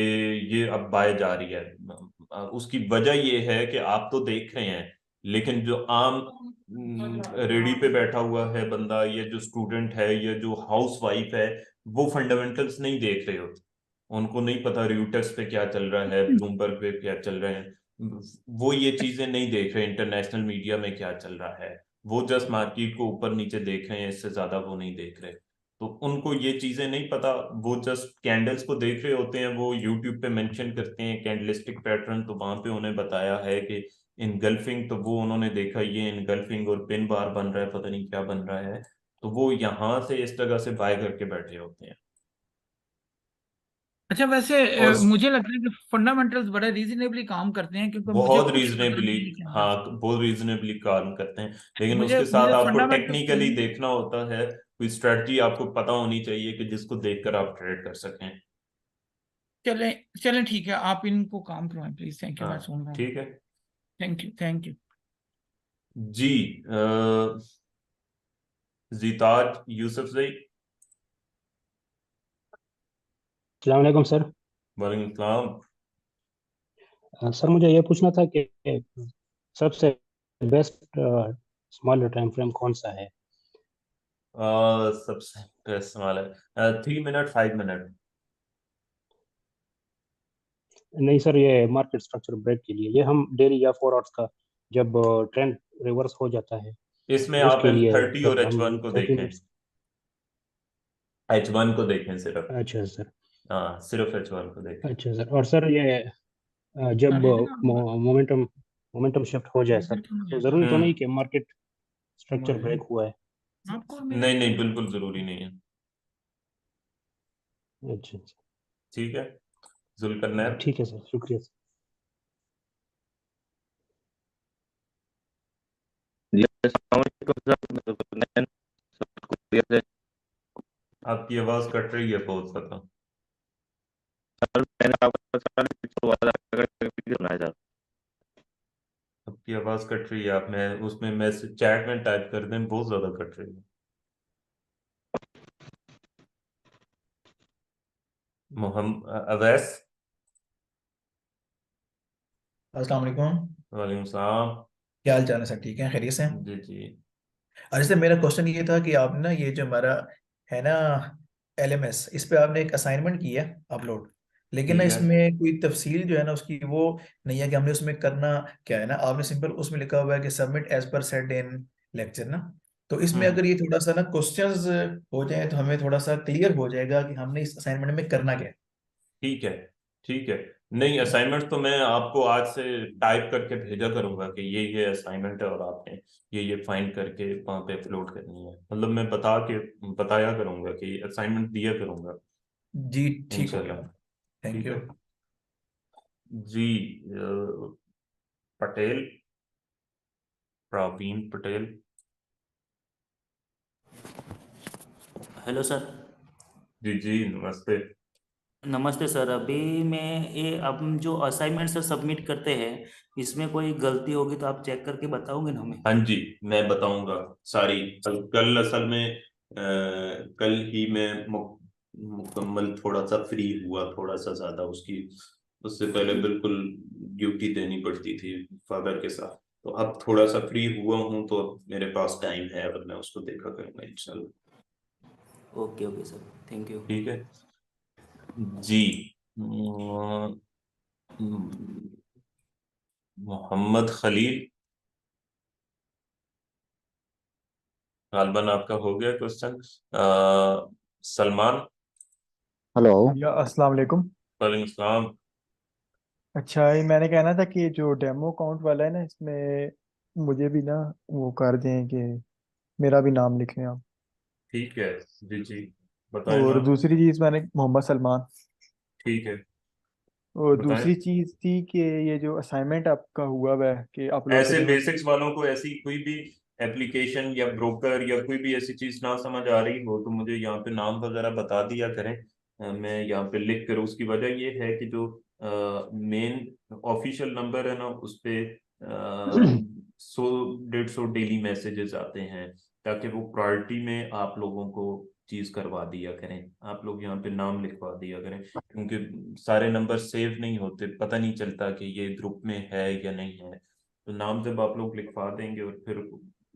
ये अब बाय जा रही है। उसकी वजह ये है कि आप तो देख रहे हैं, लेकिन जो आम रेडी पे बैठा हुआ है बंदा, या जो स्टूडेंट है, या जो हाउस वाइफ है, वो फंडामेंटल्स नहीं देख रहे होते, उनको नहीं पता रियूटर्स पे क्या चल रहा है, ब्लूमबर्ग पे क्या चल रहे हैं, वो ये चीजें नहीं देख रहे, इंटरनेशनल मीडिया में क्या चल रहा है, वो जस्ट मार्केट को ऊपर नीचे देख रहे हैं, इससे ज्यादा वो नहीं देख रहे। तो उनको ये चीजें नहीं पता, वो जस्ट कैंडल्स को देख रहे होते हैं। वो यूट्यूब पे मेंशन करते हैं कैंडलिस्टिक पैटर्न, तो वहां पे उन्हें बताया है कि इनगल्फिंग, तो वो उन्होंने देखा ये इनगल्फिंग और पिन बार बन रहा है, पता नहीं क्या बन रहा है, तो वो यहाँ से इस जगह से बाय करके बैठे होते हैं। अच्छा, वैसे और मुझे लगता है कि फंडामेंटल्स बड़े रीजनेबली काम करते हैं, क्योंकि मुझे बहुत कुछ पता रीजनेबली, नहीं है कैंडल्स। हाँ बहुत रीजनेबली काम करते हैं, लेकिन मुझे उसके मुझे साथ आपको फंडामेंटल्स टेक्निकली देखना होता है, कोई स्ट्रेटजी आपको पता होनी चाहिए कि जिसको देखकर आप ट्रेड कर सकें। चलें चलें ठीक है, आप इनको काम करवाएं प्लीज। थैंक यू, मैं हाँ सुन रहा हूँ। ठीक है थैंक यू, थैंक यू। जी। जीताज यूसुफ जई। अस्सलाम वालेकुम सर। वालेकुम सलाम। सर मुझे ये पूछना था कि सबसे बेस्ट स्मॉलर टाइम फ्रेम कौन सा है? सबसे बेस्ट वाला 3 मिनट 5 मिनट। नहीं सर, ये मार्केट स्ट्रक्चर ब्रेक के लिए, ये हम डेली या 4 आवर्स का जब ट्रेंड रिवर्स हो जाता है इसमें आप उसके लिए M30 और सर हम H1 को 30 देखें। मिनट्स। H1 को देखें सिर्फ। अच्छा सर। हाँ, सिर्फ H1 को देखें। अच्छा सर, और सर ये जब मोमेंटम मोमेंटम शिफ्ट हो जाए सर, तो जरूरी तो नहीं कि मार्केट स्ट्रक्चर ब्रेक हुआ है? नहीं नहीं, बिल्कुल जरूरी नहीं है। अच्छा अच्छा, ठीक है जुल्करनैन। ठीक है सर, शुक्रिया सर। जी अस्सलाम वालेकुम सर, सबको क्लियर है? आपकी आवाज कट रही है बहुत ज्यादा। सर मैंने आपका सवाल वाला सुना है सर। आपकी आवाज कट रही है, आप मैं उसमें मैसेज चैट में टाइप कर दें, बहुत ज्यादा कट रही है। मोहम्मद अवैस। अस्सलाम वालेकुम। वालेकुम सलाम। क्या हाल चाल है सर, ठीक है, खैरियत से? जी जी। अरे सर, मेरा क्वेश्चन ये था कि आपने ना ये जो हमारा है ना LMS, इस पे आपने एक असाइनमेंट की है अपलोड, लेकिन ना ठीक है। इसमें कोई तफसील जो है ना उसकी वो नहीं है कि हमने उसमें करना क्या है ना। आपने सिंपल उसमें लिखा हुआ है कि submit as per said in lecture ना। तो इसमें हम्म। अगर ये थोड़ा सा ना क्वेश्चंस हो जाए तो हमें थोड़ा सा क्लियर हो जाएगा कि हमने इस असाइनमेंट में करना क्या है। ठीक है। ठीक है। नहीं, असाइनमेंट तो मैं आपको आज से टाइप करके भेजा करूंगा कि ये असाइनमेंट है और आपने ये फाइंड करके वहां पे अपलोड करनी है। मतलब मैं बताया करूंगा कि असाइनमेंट दिया करूंगा जी ठीक हो गया। इंशाल्लाह। थैंक ठीक यू। है। जी। पटेल, प्रवीण पटेल। Hello sir. जी जी नमस्ते। नमस्ते सर। अभी मैं ये अब हम जो असाइनमेंट सर सबमिट करते हैं, इसमें कोई गलती होगी तो आप चेक करके बताओगे ना हमें? हाँ जी, मैं बताऊंगा सारी। कल असल में कल ही मैं मुकम्मल थोड़ा सा फ्री हुआ, थोड़ा सा ज्यादा उसकी उससे पहले बिल्कुल ड्यूटी देनी पड़ती थी फादर के साथ। तो अब थोड़ा सा फ्री हुआ हूँ तो अब मेरे पास टाइम है, अब मैं उसको देखा करूंगा इंशाल्लाह। Okay okay sir, thank you. ठीक है जी। अम, मोहम्मद खलील। गालबन आपका हो गया क्वेश्चन। सलमान। हेलो भैया, अस्सलाम वालेकुम। वालेकुम सलाम। अच्छा, ये मैंने कहना था कि जो डेमो अकाउंट वाला है ना, इसमें मुझे भी ना वो कर दें कि मेरा भी नाम लिख लें आप। ठीक है। जी जी, बताएं और नाम। दूसरी चीज़, मैंने मोहम्मद सलमान। ठीक है, और बताएं। दूसरी चीज़ थी कि ये जो असाइनमेंट आपका हुआ हुआ है कि अपलोड ऐसे करने में। बेसिक्स वालों को ऐसी कोई भी एप्लीकेशन या ब्रोकर या कोई भी ऐसी चीज ना समझ आ रही हो तो मुझे यहाँ पे नाम वगैरह बता दिया करें। मैं यहाँ पे लिख कर, उसकी वजह ये है कि जो मेन ऑफिशियल नंबर है ना उस पे 100 150 डेली मैसेजेस आते हैं, ताकि वो प्रायोरिटी में आप लोगों को चीज करवा दिया करें। आप लोग यहाँ पे नाम लिखवा दिया करें, क्योंकि सारे नंबर सेव नहीं होते, पता नहीं चलता कि ये ग्रुप में है या नहीं है। तो नाम जब आप लोग लिखवा देंगे और फिर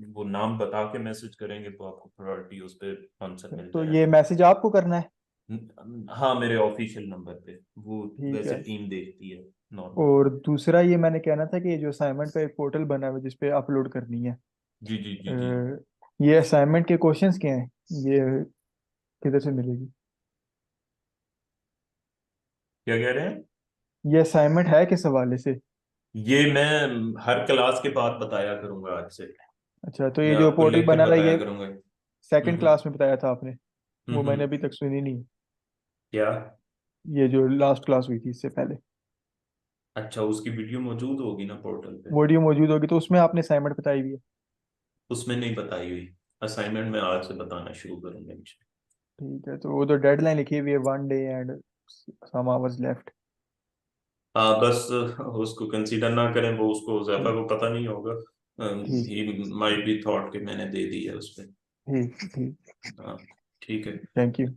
वो नाम बता के मैसेज करेंगे तो आपको प्रायोरिटी उस पर आंसर मिल तो ये जाएगा। मैसेज आपको करना है? हाँ, मेरे ऑफिशियल नंबर पे वो ठीक वैसे है। टीम देखती है नॉर्मल। और दूसरा ये मैंने कहना था कि ये जो असाइनमेंट का एक पोर्टल बना हुआ है जिसपे अपलोड करनी है, जी जी जी जी। ये असाइनमेंट के क्वेश्चंस क्या हैं, ये किधर से मिलेगी? क्या कह रहे हैं? ये असाइनमेंट है किस हवाले से? ये मैं हर क्लास के बाद बताया करूंगा आज से। अच्छा, तो ये मैं जो आपको पोर्टल लिख कर बना रहा है बताया ये करूंगा। सेकंड क्लास में बताया था आपने, वो मैंने हम्म। अभी तक सुनी नहीं। क्या? ये जो लास्ट क्लास हुई थी इससे पहले, अच्छा, उसकी वीडियो मौजूद होगी ना पोर्टल पे? वीडियो मौजूद होगी तो उसमें आपने असाइनमेंट बताई हुई है? उसमें नहीं बताई हुई। असाइनमेंट मैं आज से बताना शुरू करूंगा इंशाल्लाह। ठीक है, तो वो तो डेडलाइन लिखी हुई है 1 day and some hours left. हाँ बस उसको कंसीडर ना करें, वो उसको ज़्यादा ठीक को पता नहीं होगा। ठीक ही माइट बी थॉट कि मैंने दे दी है उस पे। ठीक ठीक। हाँ। ठीक है। Thank you.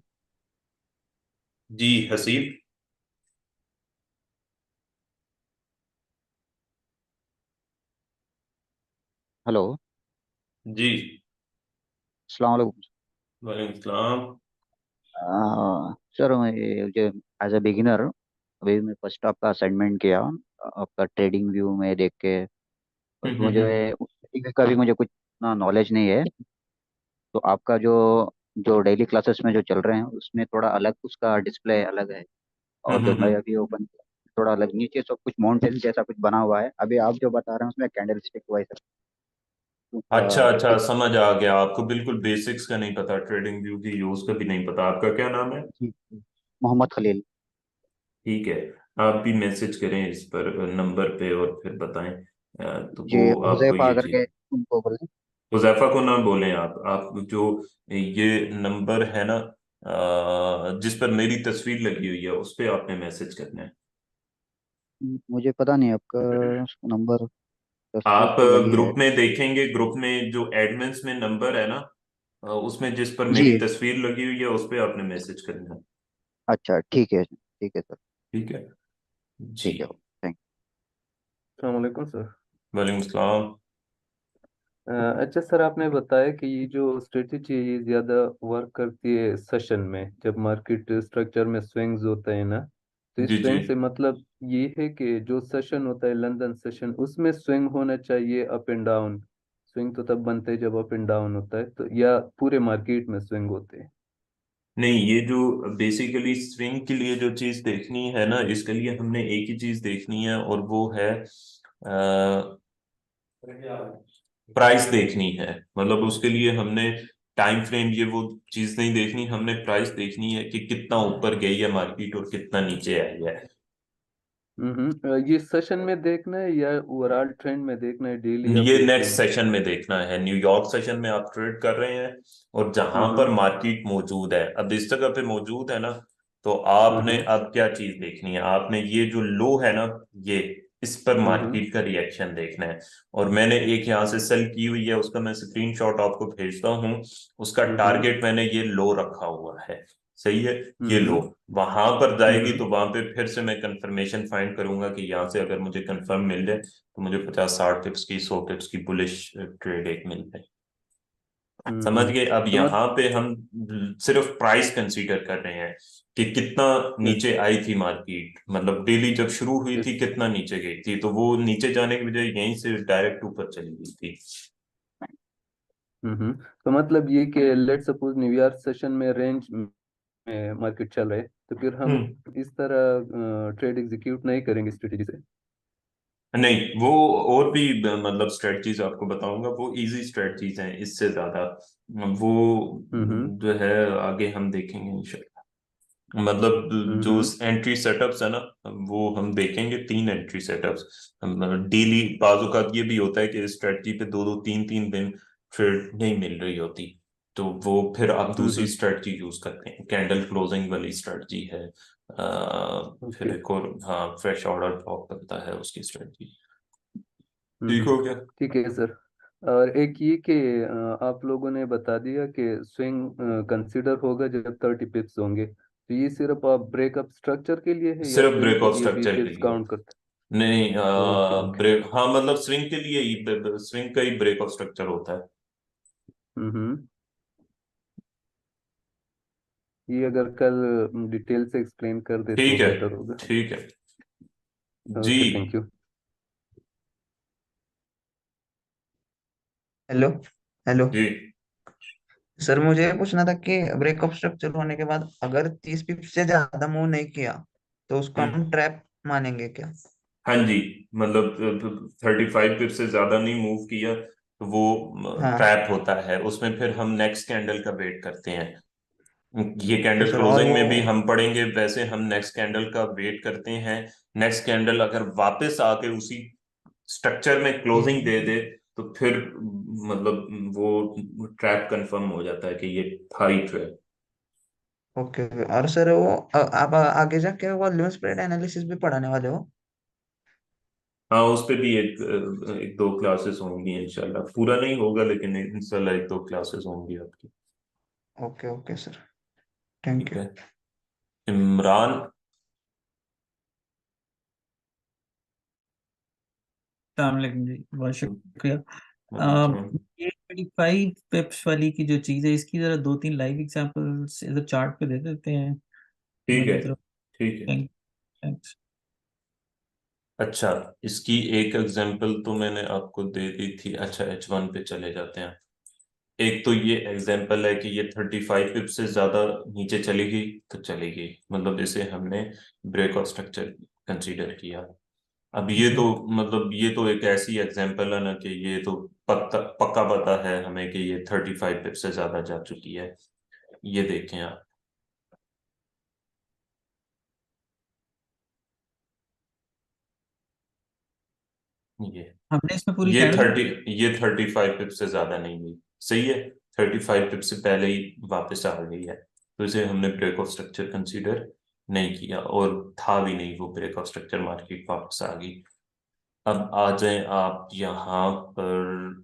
जी हसीब। हेलो। जी। अस्सलाम वालेकुम। वालेकुम सलाम। सर मैं मुझे एज अ बिगिनर अभी मैं फर्स्ट आपका असाइनमेंट किया, आपका ट्रेडिंग व्यू में देख के मुझे हम्म। trading का भी मुझे कुछ ना नॉलेज नहीं है। तो आपका जो जो डेली क्लासेस में जो चल रहे हैं उसमें थोड़ा अलग उसका डिस्प्ले अलग है, और जो मैं हम्म। अभी ओपन किया थोड़ा अलग, नीचे सब कुछ माउंटेन जैसा कुछ बना हुआ है। अभी आप जो बता रहे हैं उसमें कैंडल स्टिक वाइज अच्छा अच्छा, एक समझ आ गया। आपको बिल्कुल बेसिक्स का नहीं पता, ट्रेडिंग व्यू की यूज का भी नहीं पता। आपका क्या नाम है? मोहम्मद खलील। ठीक है। आप भी मैसेज करें इस पर नंबर पे और फिर बताएं। तो जी, वो आपको हुजैफा ये करके चीज। उनको बोलें। हुजैफा को ना बोलें आप जो ये नंबर है ना, जिस पर मेरी तस्वीर लगी हुई है उस पे आपने मैसेज करना है। मुझे पता नहीं आपका नंबर तस्वीर आप तो लगी है। ग्रुप में देखेंगे, ग्रुप में जो एडमिन्स में नंबर है ना, उसमें जिस पर जी, मेरी तस्वीर लगी हुई है उस पे आपने मैसेज करना है। अच्छा ठीक है सर। ठीक है जी। ठीक है, थैंक अस्सलाम वालेकुम सर। वालेकुम सलाम। अच्छा सर, आपने बताया कि ये जो स्ट्रेटजी है ये ज़्यादा वर्क करती है सेशन में, जब मार्केट स्ट्रक्चर में स्विंग्स होते हैं ना। तो इस जी जी। स्विंग से मतलब ये है कि जो सेशन होता है लंदन सेशन, उसमें स्विंग होना चाहिए अप एंड डाउन। स्विंग तो तब बनते हैं जब अप एंड डाउन होता है, तो या पूरे मार्केट में स्विंग होते हैं। नहीं, ये जो बेसिकली स्विंग के लिए जो चीज देखनी है ना, इसके लिए हमने एक ही चीज देखनी है और वो है प्राइस देखनी है। मतलब उसके लिए हमने टाइम फ्रेम ये वो चीज नहीं देखनी, हमने प्राइस देखनी है कि कितना ऊपर गई है मार्केट और कितना नीचे आई है। ये सेशन में देखना है या ओवरऑल ट्रेंड में देखना है, डेली या ये वीकली नेक्स्ट में? सेशन में देखना है। न्यूयॉर्क सेशन में आप ट्रेड कर रहे हैं और जहां पर हम्म मार्केट मौजूद है, अब इस जगह पे मौजूद है ना, तो हम्म आपने अब क्या चीज देखनी है? आपने ये जो लो है ना, ये इस पर हम्म मार्केट का रिएक्शन देखना है। और मैंने एक यहाँ से सेल की हुई है, उसका मैं स्क्रीनशॉट आपको भेजता हूँ। उसका हम्म टारगेट मैंने ये लो रखा हुआ है। सही है। ये लो हम्म वहां पर जाएगी हम्म तो वहां पे फिर से मैं कंफर्मेशन फाइंड करूंगा कि यहाँ से अगर मुझे कंफर्म मिल जाए तो मुझे 50-60 टिप्स की 100 टिप्स की बुलिश ट्रेड एक मिल जाए। समझ गए? अब तो मत यहाँ पे हम सिर्फ प्राइस कंसीडर कर रहे हैं कि कितना नीचे आई थी मार्केट, मतलब डेली जब शुरू हुई थी कितना नीचे गई थी, तो वो नीचे जाने की बजाय यहीं से डायरेक्ट ऊपर चली गई थी। तो मतलब ये कि लेट सपोज न्यूयॉर्क सेशन में रेंज में मार्केट चल रहा है, तो फिर हम हम्म। इस तरह ट्रेड एग्जीक्यूट नहीं करेंगे स्ट्रेटेजी से? नहीं, वो और भी मतलब स्ट्रेटजीज आपको बताऊंगा, वो इजी स्ट्रेटजीज हैं इससे ज्यादा। वो हम्म जो है आगे हम देखेंगे इंशाल्लाह। मतलब जो हम्म एंट्री सेटअप्स है ना, वो हम देखेंगे 3 एंट्री सेटअप्स। डेली बाजू का ये भी होता है कि स्ट्रेटजी पे 2-2 3-3 दिन फिर नहीं मिल रही होती, तो वो फिर आप दूसरी हम्म स्ट्रेटजी यूज करते हैं। कैंडल क्लोजिंग वाली स्ट्रेटजी है। फिर ओके। एक और, हाँ, फ्रेश ऑर्डर ड्रॉप करता है उसकी स्ट्रेटजी। ठीक हो गया? ठीक है सर। और एक ये कि आप लोगों ने बता दिया कि स्विंग कंसीडर होगा जब 30 पिप्स होंगे, तो ये सिर्फ आप ब्रेकअप स्ट्रक्चर के लिए है या सिर्फ स्विंग के ब्रेकआउट लिए भी स्ट्रक्चर के पिप्स लिए। काउंट करते नहीं, हैं? Okay okay. ब्रेक, हाँ, मतलब स्विंग के लिए ही, स्विंग का ही ब्रेकआउट स्ट्रक्चर होता है। हम्म ये अगर कल डिटेल से एक्सप्लेन कर दे तो ठीक है। बेटर होगा। ठीक है जी। Okay, thank you. Hello. Hello. जी। सर मुझे ये पूछना था कि ब्रेकअप स्ट्रक्चर होने के बाद अगर 30 पिप से ज्यादा मूव नहीं किया तो उसको हम्म। हम ट्रैप मानेंगे क्या? हाँ जी, मतलब 35 पिप से ज्यादा नहीं मूव किया तो वो हाँ। ट्रैप होता है। उसमें फिर हम नेक्स्ट कैंडल का वेट करते हैं। ये ओके कैंडल सर, और क्लोजिंग वो में भी हम पढ़ेंगे, वैसे हम नेक्स्ट कैंडल का वेट करते हैं। नेक्स्ट कैंडल अगर वापस आके उसी स्ट्रक्चर में क्लोजिंग दे दे तो फिर मतलब वो ट्रैप कंफर्म हो जाता है कि ये था ही ट्रैप। Okay okay. और सर वो आप आगे जाके वॉल्यूम स्प्रेड एनालिसिस भी पढ़ाने वाले हो? हाँ, उस पे भी एक दो क्लासेस होंगी इंशाल्लाह। पूरा नहीं होगा लेकिन इंशाल्लाह एक दो क्लासेस होंगी आपकी। ओके ओके सर, थैंक ठीक यू। है। इमरान। अस्सलाम वालेकुम जी, बहुत शुक्रिया। ये 35 पिप्स वाली की जो चीज है, इसकी जरा 2-3 लाइव एग्जांपल्स इधर चार्ट पे दे देते हैं ठीक है, मेरी तरफ। ठीक है। थैंक्स। अच्छा, इसकी एक एग्जांपल तो मैंने आपको दे दी थी। अच्छा, H1 पे चले जाते हैं। एक तो ये एग्जांपल है कि ये 35 पिप से ज्यादा नीचे चली गई तो चली गई, मतलब इसे हमने ब्रेक ऑफ स्ट्रक्चर कंसीडर किया। अब ये तो मतलब ये तो एक ऐसी एग्जांपल है ना कि ये तो पक्का पता है हमें कि ये 35 पिप से ज्यादा जा चुकी है। ये देखें आप, ये हमने इसमें पूरी ये कैंडल 35 पिप से ज्यादा नहीं हुई, सही है। 35 पिप से पहले ही वापस आ गई है, तो इसे हमने ब्रेक ऑफ स्ट्रक्चर कंसीडर नहीं किया, और था भी नहीं वो ब्रेक ऑफ स्ट्रक्चर, मार्केट वापस आ गई। अब आ जाए आप यहाँ पर,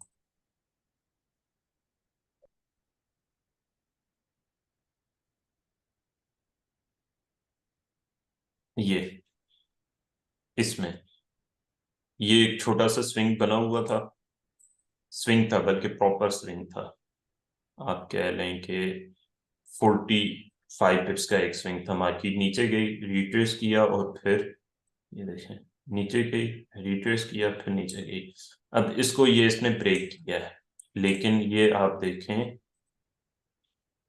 ये इसमें ये एक छोटा सा स्विंग बना हुआ था, स्विंग था बल्कि प्रॉपर स्विंग था। आप कह लें कि 45 पिप्स का एक स्विंग था। मार्केट नीचे गई, रिट्रेस किया, और फिर ये देखें नीचे गई, रिट्रेस किया, फिर नीचे गई। अब इसको ये इसने ब्रेक किया है, लेकिन ये आप देखें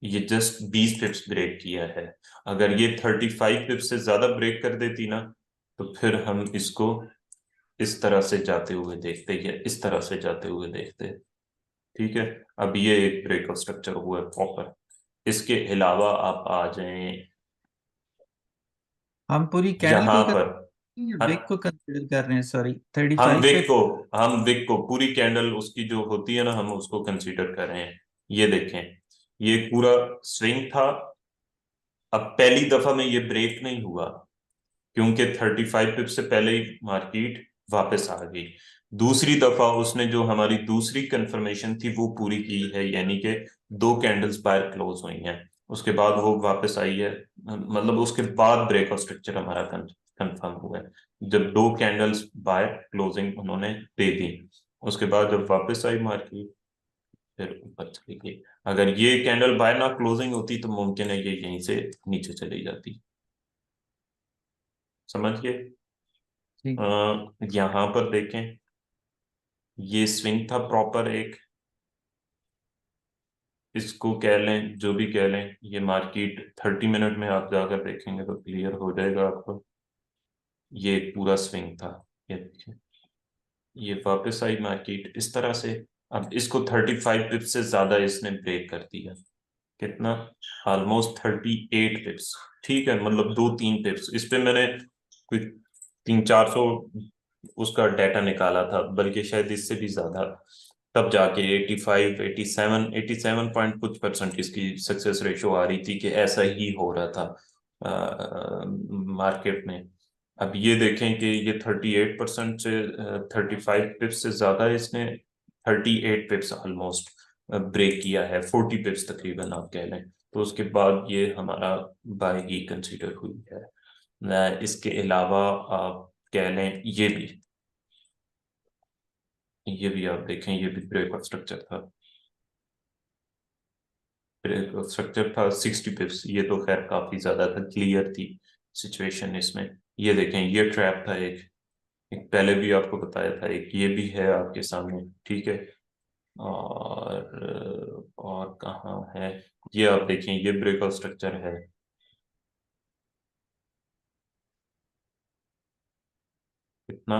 ये जस्ट 20 पिप्स ब्रेक किया है। अगर ये 35 पिप्स से ज्यादा ब्रेक कर देती ना, तो फिर हम इसको इस तरह से जाते हुए देखते, या इस तरह से जाते हुए देखते। ठीक है, अब ये एक ब्रेक ऑफ स्ट्रक्चर हुआ है प्रॉपर। इसके अलावा आप आ जाएं हम पूरी कैंडल को यहाँ ही पर। ब्रेक को कंसीडर कर रहे हैं, सॉरी हम 35 विक पे। को हम विक को पूरी कैंडल उसकी जो होती है ना, हम उसको कंसीडर कर रहे हैं। ये देखें, ये पूरा स्विंग था। अब पहली दफा में ये ब्रेक नहीं हुआ, क्योंकि 35 पिप से पहले ही मार्केट वापस आ गई। दूसरी दफा उसने जो हमारी दूसरी कंफर्मेशन थी वो पूरी की है, यानी कि 2 कैंडल्स बाहर क्लोज हुई हैं, उसके बाद वो वापस आई है। मतलब उसके बाद ब्रेक ऑफ स्ट्रक्चर हमारा कंफर्म हुआ है, जब 2 कैंडल्स बाहर क्लोजिंग उन्होंने दे दी। उसके बाद जब वापस आई मार्केट, फिर ऊपर चली गई। अगर ये कैंडल बाय ना क्लोजिंग होती तो मुमकिन है ये यहीं से नीचे चली जाती। समझ गए? यहाँ पर देखें, ये स्विंग था प्रॉपर एक, इसको कह लें जो भी कह लें। ये मार्केट 30 मिनट में आप जाकर देखेंगे तो क्लियर हो जाएगा आपको। ये एक पूरा स्विंग था, ये देखिए, ये वापस आई मार्केट इस तरह से। अब इसको 35 पिप्स से ज्यादा इसने ब्रेक कर दिया। कितना? ऑलमोस्ट 38 पिप्स। ठीक है, मतलब 2-3 पिप्स। इस पे मैंने कोई 300-400 उसका डाटा निकाला था, बल्कि शायद इससे भी ज्यादा। तब जाके 85, 87, 87 पॉइंट कुछ परसेंट इसकी सक्सेस रेशो आ रही थी कि ऐसा ही हो रहा था मार्केट में। अब ये देखें कि ये 38% से 35 पिप्स से ज्यादा इसने 38 पिप्स ऑलमोस्ट ब्रेक किया है, 40 पिप्स तकरीबन आप कह लें। तो उसके बाद ये हमारा बाय ही कंसीडर हुई है। इसके अलावा आप कह लें ये भी आप देखें, ये भी ब्रेक ऑफ स्ट्रक्चर था। ब्रेक ऑफ स्ट्रक्चर था 60 पिप्स। ये तो खैर काफी ज्यादा था, क्लियर थी सिचुएशन इसमें। ये देखें, ये ट्रैप था एक पहले भी आपको बताया था, एक ये भी है आपके सामने। ठीक है, और कहाँ है? ये आप देखें, ये ब्रेक ऑफ स्ट्रक्चर है। कितना?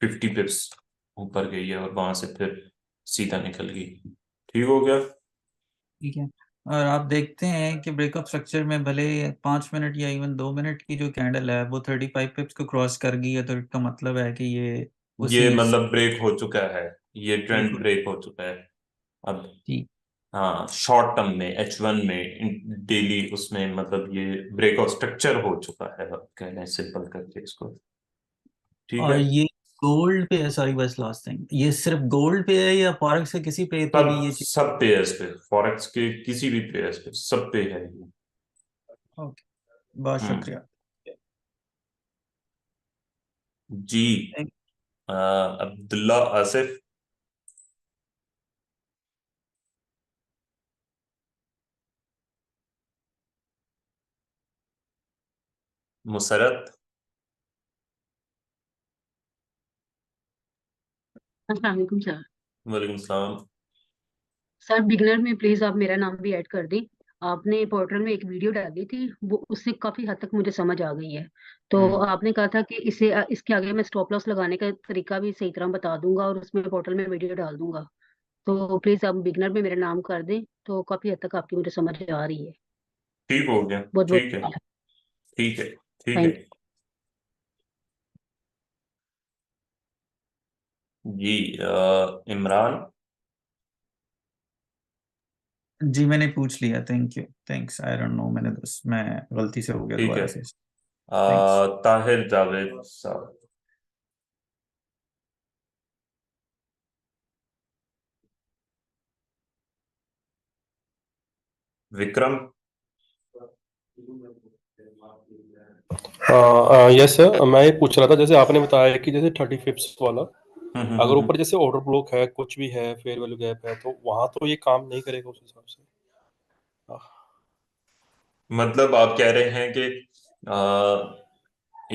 50 पिप्स ऊपर गई है, और वहां से फिर सीधा निकल गई। ठीक हो गया? ठीक है, और आप देखते हैं कि ब्रेकअप स्ट्रक्चर में भले 5 मिनट या इवन 2 मिनट की जो कैंडल है वो 35 पिप्स को क्रॉस कर गई है, तो इसका मतलब है कि ये ये उसी मतलब ब्रेक हो चुका है, ये ब्रेक ट्रेंड ब्रेक हो चुका है अब। ठीक। हाँ, शॉर्ट टर्म में H1 में डेली उसमें मतलब ये ब्रेक ऑफ स्ट्रक्चर हो चुका है, अब कहना है सिंपल करके इसको। ठीक और है, ये गोल्ड पे है, सॉरी बस लास्ट थिंग, ये सिर्फ गोल्ड पे है या फॉरेक्स के किसी पे भी सब ये चीज? सब पेयर्स पे, फॉरेक्स के किसी भी पेयर्स पे, सब पे है ये। ओके, बहुत हम्म, शुक्रिया। जी। Thank- अब्दुल्ला आसिफ, मुसरत, अस्सलाम वालेकुम सर। वालेकुम सलाम। सर बिगनर में प्लीज आप मेरा नाम भी ऐड कर दें। आपने पोर्टल में एक वीडियो डाली थी, वो उससे काफी हद तक मुझे समझ आ गई है। तो आपने कहा था कि इसे इसके आगे मैं स्टॉप लॉस लगाने का तरीका भी सही तरह बता दूंगा और उसमें पोर्टल में वीडियो डाल दूंगा। तो प्लीज आप बिगनर में मेरा नाम कर दें, तो काफी हद तक आपकी मुझे समझ आ रही है। ठीक हो गया, बहुत बहुत ठीक है, शुक्रिया। ठीक है, ठीक है। थैंक जी इमरान, जी मैंने पूछ लिया, thank you, thanks, I don't know, मैंने बस मैं गलती से हो गया ठीक है। दोबारा से। थैंक्स। ताहिर जावेद साहब, विक्रम, यस सर, मैं ये पूछ रहा था, जैसे आपने बताया कि जैसे 35 वाला अगर ऊपर जैसे ऑर्डर ब्लॉक है, कुछ भी है, फेयर वैल्यू गैप है, तो वहां तो ये काम नहीं करेगा उस हिसाब से। मतलब आप कह रहे हैं कि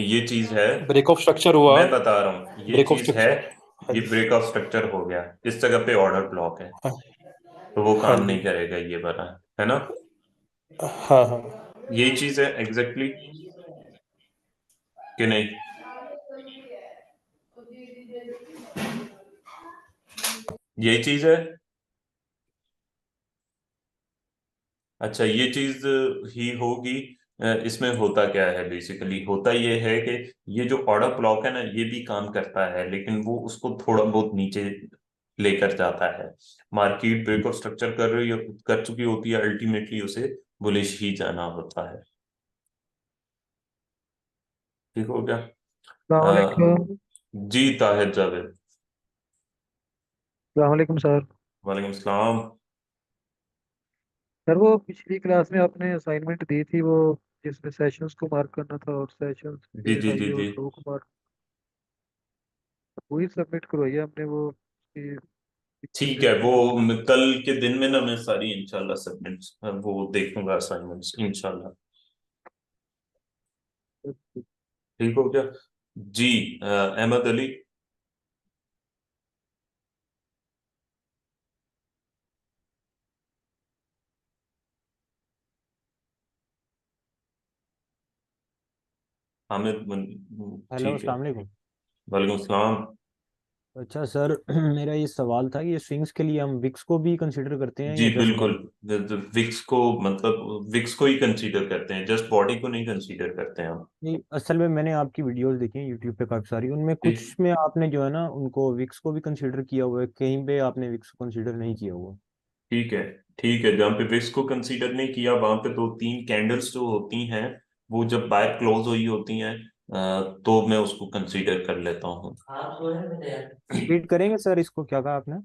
ये चीज है, ब्रेक ऑफ स्ट्रक्चर हुआ, मैं बता रहा हूँ ये ब्रेक ऑफ चीज है, स्ट्रक्चर। हाँ ये जी, ब्रेक ऑफ स्ट्रक्चर हो गया, इस जगह पे ऑर्डर ब्लॉक है, हाँ तो वो हाँ काम जी, नहीं करेगा ये वाला, है ना? हाँ हाँ। यही चीज है एग्जैक्टली कि नहीं? यही चीज है। अच्छा, ये चीज ही होगी। इसमें होता क्या है, बेसिकली होता ये है कि ये जो ऑर्डर ब्लॉक है ना, ये भी काम करता है, लेकिन वो उसको थोड़ा बहुत नीचे लेकर जाता है। मार्केट ब्रेक ऑफ स्ट्रक्चर कर चुकी होती है, अल्टीमेटली उसे बुलिश ही जाना होता है। ठीक हो गया। सलामकुम। जी ताहिर जावेद, सलामकुम सर। वालेकुम सलाम। सर वो पिछली क्लास में आपने असाइनमेंट दी थी, वो जिसमें सेशंस को मार्क करना था और सेशंस के जी जी जी हाई और जी, लो को मार्क, वही सबमिट करवाई है हमने, वो उसकी दिक्कत ठीक है है। वो कि कल के दिन में ना मैं सारी इंशाल्लाह सबमिट वो देखूंगा असाइनमेंट्स इंशाल्लाह। ठीक हो गया। जी अहमद अली, हामिद हेलो, ठीक है। अस्सलाम वालेकुम। वालेकुम सलाम। अच्छा सर, मेरा ये सवाल था कि ये स्विंग्स के लिए हम विक्स को भी कंसीडर करते हैं जी या जस्ट बिल्कुल, बॉडी? विक्स को, मतलब विक्स को ही कंसीडर करते हैं, जस्ट बॉडी को नहीं कंसीडर करते हैं हम। नहीं, असल में मैंने आपकी वीडियोस देखी हैं यूट्यूब पे काफ़ी सारी, उनमें कुछ ठीक, में आपने जो है ना उनको विक्स को भी कंसीडर किया हुआ है, कहीं पे आपने विक्स को कंसीडर नहीं किया हुआ। ठीक है, ठीक है। जहाँ पे विक्स को कंसीडर नहीं किया, वहां पे दो तीन कैंडल्स जो होती हैं, वो जब बाय क्लोज हुई होती हैं, तो मैं उसको कंसीडर कर लेता हूँ। रिपीट करेंगे सर, इसको क्या कहा आपने?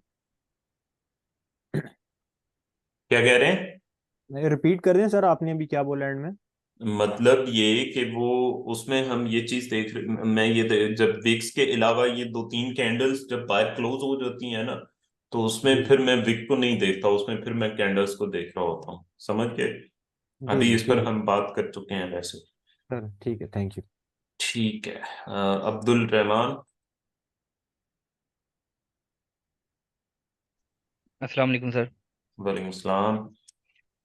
क्या कह रहे हैं? रिपीट कर दें सर, आपने अभी क्या बोला एंड में? मतलब ये कि वो, उसमें हम ये चीज मैं जब विक्स के अलावा ये दो तीन कैंडल्स जब बाय क्लोज हो जाती हैं ना, तो उसमें जी फिर मैं विक को नहीं देखता, उसमें फिर मैं कैंडल्स को देख रहा होता हूँ, समझ गए? जी अभी जी, इस ठीक पर है हम बात कर चुके हैं वैसे। सर, ठीक है, थैंक यू। ठीक है। अब्दुल रहमान, अस्सलाम वालेकुम सर। वालेकुम सलाम।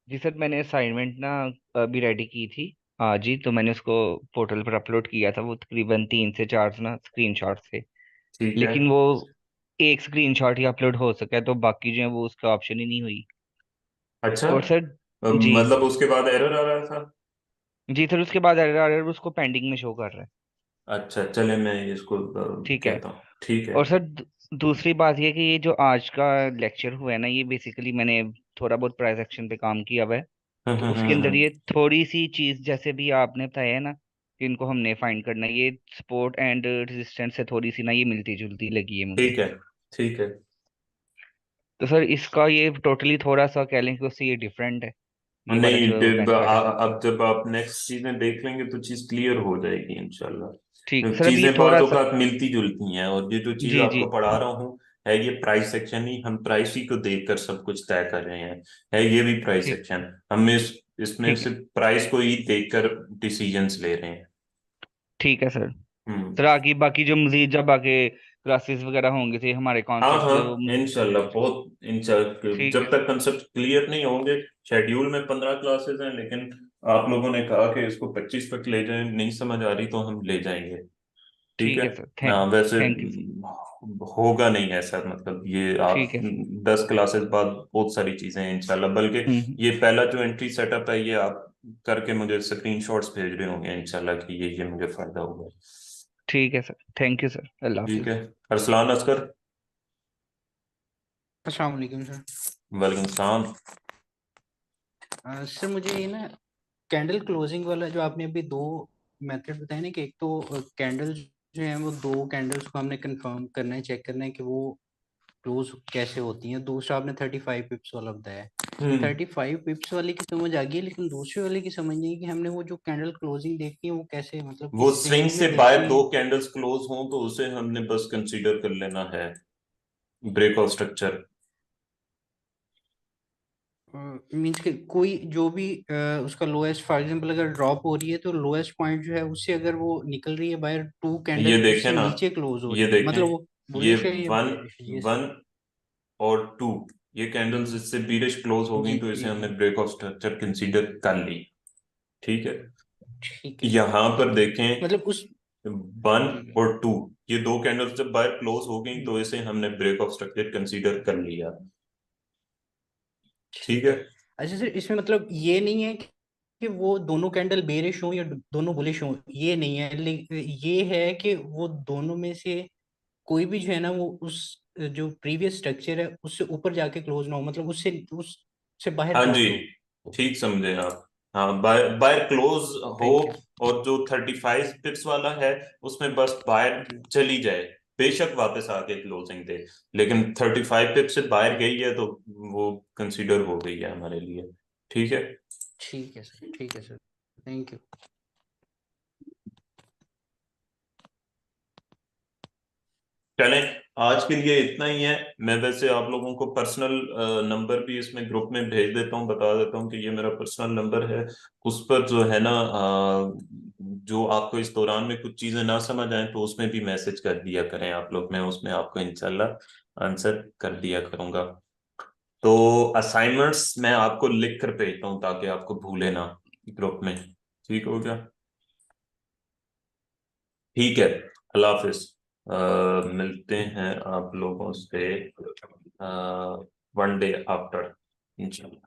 जी सर, मैंने असाइनमेंट ना अभी रेडी की थी आज ही, तो मैंने उसको पोर्टल पर अपलोड किया था, वो तकरीबन 3 से 4 ना स्क्रीनशॉट थे, ठीक है। लेकिन वो एक स्क्रीनशॉट ही अपलोड हो सका है, तो बाकी जो है वो उसका ऑप्शन ही नहीं हुई। अच्छा, और सर जी मतलब उसके बाद एरर आ रहा था? जी सर, उसके बाद एरर उसको पेंडिंग में शो कर रहा है। अच्छा, चले मैं इसको ठीक है। कहता हूँ, ठीक है। और सर दूसरी बात ये कि ये जो आज का लेक्चर हुआ है ना, ये बेसिकली मैंने थोड़ा बहुत प्राइस एक्शन पे काम किया हुआ है, तो उसके अंदर ये थोड़ी सी चीज जैसे भी आपने बताया है ना कि इनको हमने फाइंड करना है, ये सपोर्ट एंड रेजिस्टेंस से थोड़ी सी ना ये मिलती जुलती लगी है मुझे। ठीक है, ठीक है। तो सर इसका ये टोटली थोड़ा सा कह लें कि उससे ये डिफरेंट है, ये वाला नहीं, जो बेंचमार्क है। अब जब आप नेक्स्ट चीजें देख लेंगे तो चीज क्लियर हो जाएगी इंशाल्लाह। ठीक सर, अब ये चीजें थोड़ा बातों सा का मिलती जुलती हैं, और ये जो चीज जी जी आपको पढ़ा रहा हूँ है ये प्राइस सेक्शन ही, हम प्राइस ही को देखकर सब कुछ तय कर रहे हैं, है ये भी प्राइस ठीक सेक्शन, हम इसमें ठीक है सिर्फ प्राइस को ही देखकर डिसीजंस ले रहे हैं। ठीक है सर। हम्म। सर आगे बाकी जो मजीद जब आगे क्लासेस वगैरह होंगे थे हमारे हाँ कॉन्सेप्ट हाँ, जो इंशाल्लाह बहुत इंशाल्लाह, ठीक जब है तक कंसेप्ट क्लियर नहीं होंगे, शेड्यूल में 15 क्लासेस हैं, लेकिन आप लोगों ने कहा कि इसको 25 तक ले जाएं, नहीं समझ आ रही तो हम ले जाएंगे। ठीक ठीक है। है सर। हाँ वैसे थैंक यू। होगा नहीं ऐसा, मतलब ये आप ठीक है 10 क्लासेस बाद बहुत सारी चीजें हैं इंशाल्लाह, बल्कि हम्म। ये पहला जो एंट्री सेटअप है ये आप करके मुझे स्क्रीनशॉट्स भेज रहे होंगे इंशाल्लाह कि ये मुझे फायदा होगा। ठीक है सर, थैंक यू सर, अल्लाह ठीक हाफिज। है। अरसलान असकर। अस्सलाम वालेकुम सर। वालेकुम सलाम। सर मुझे ये ना कैंडल क्लोजिंग वाला जो आपने अभी दो मेथड बताए ना, कि एक तो कैंडल जो है वो दो कैंडल्स को हमने कंफर्म करना है, चेक करना है कि वो क्लोज कैसे होती हैं। दूसरा आपने 35 पिप्स वाला बताया है। 35 पिप्स वाली की समझ आ गई, लेकिन दूसरे वाले की समझ नहीं कि हमने वो जो कैंडल क्लोजिंग देखी है वो कैसे, मतलब वो किस स्विंग रेंज से में बाहर देखनी दो है। कैंडल्स क्लोज हों तो उसे हमने बस कंसीडर कर लेना है ब्रेकआउट स्ट्रक्चर। मीन्स कि कोई जो भी उसका लोएस्ट, फॉर एग्जांपल अगर ड्रॉप हो रही है तो लोएस्ट पॉइंट जो है उससे अगर वो निकल रही है बाहर, टू ये कैंडल देखें उससे ना, नीचे क्लोज हो ये रही है, देखें, मतलब वो ये बुलिश है या वन बेरिश है। यस। वन और टू, ये कैंडल्स इससे बीरिश क्लोज हो गई जी तो इसे जी हमने जी। ब्रेकआउट स्ट्रक्चर कंसीडर कर ली। ठीक है। ठीक है यहां पर ठीक है, देखें, मतलब उस वन ठीक है और टू, ये दो कैंडल्स जब बाहर क्लोज हो गई हम्म, तो इसे हमने ब्रेकआउट स्ट्रक्चर कंसीडर कर लिया। ठीक ठीक है। है। अच्छा सर, इसमें मतलब ये नहीं है कि वो दोनों कैंडल बेरिश हों या दोनों बुलिश हों, ये नहीं है, लेकिन ये है कि वो दोनों में से कोई भी जो है ना वो उस जो प्रीवियस स्ट्रक्चर है उससे ऊपर जाके क्लोज ना हो, मतलब उससे बाहर हाँ जी, क्लोज हो। ठीक समझे आप। हाँ, बाय बाय क्लोज हो, थैंक यू। और जो 35 पिप्स वाला है उसमें बस बाहर चली जाए, बेशक वापस आके क्लोजिंग दे, लेकिन 35 पिप से बाहर गई है तो वो कंसीडर हो गई है हमारे लिए। ठीक है। ठीक है सर, ठीक है सर, थैंक यू। चलें, आज के लिए इतना ही है। मैं वैसे आप लोगों को पर्सनल नंबर भी इसमें ग्रुप में भेज देता हूँ, बता देता हूँ कि ये मेरा पर्सनल नंबर है। उस पर जो है ना जो आपको इस दौरान में कुछ चीजें ना समझ आए तो उसमें भी मैसेज कर दिया करें आप लोग, मैं उसमें आपको इंशाल्लाह आंसर कर दिया करूंगा। तो असाइनमेंट्स मैं आपको लिख कर भेजता हूँ ताकि आपको भूले ना ग्रुप में। ठीक हो गया। ठीक है। अल्लाह हाफिज। मिलते हैं आप लोगों से वन डे आफ्टर इंशाल्लाह।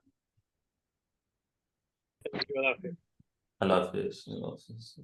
अल्लाह हाफिज। अल्लाह हाफिज।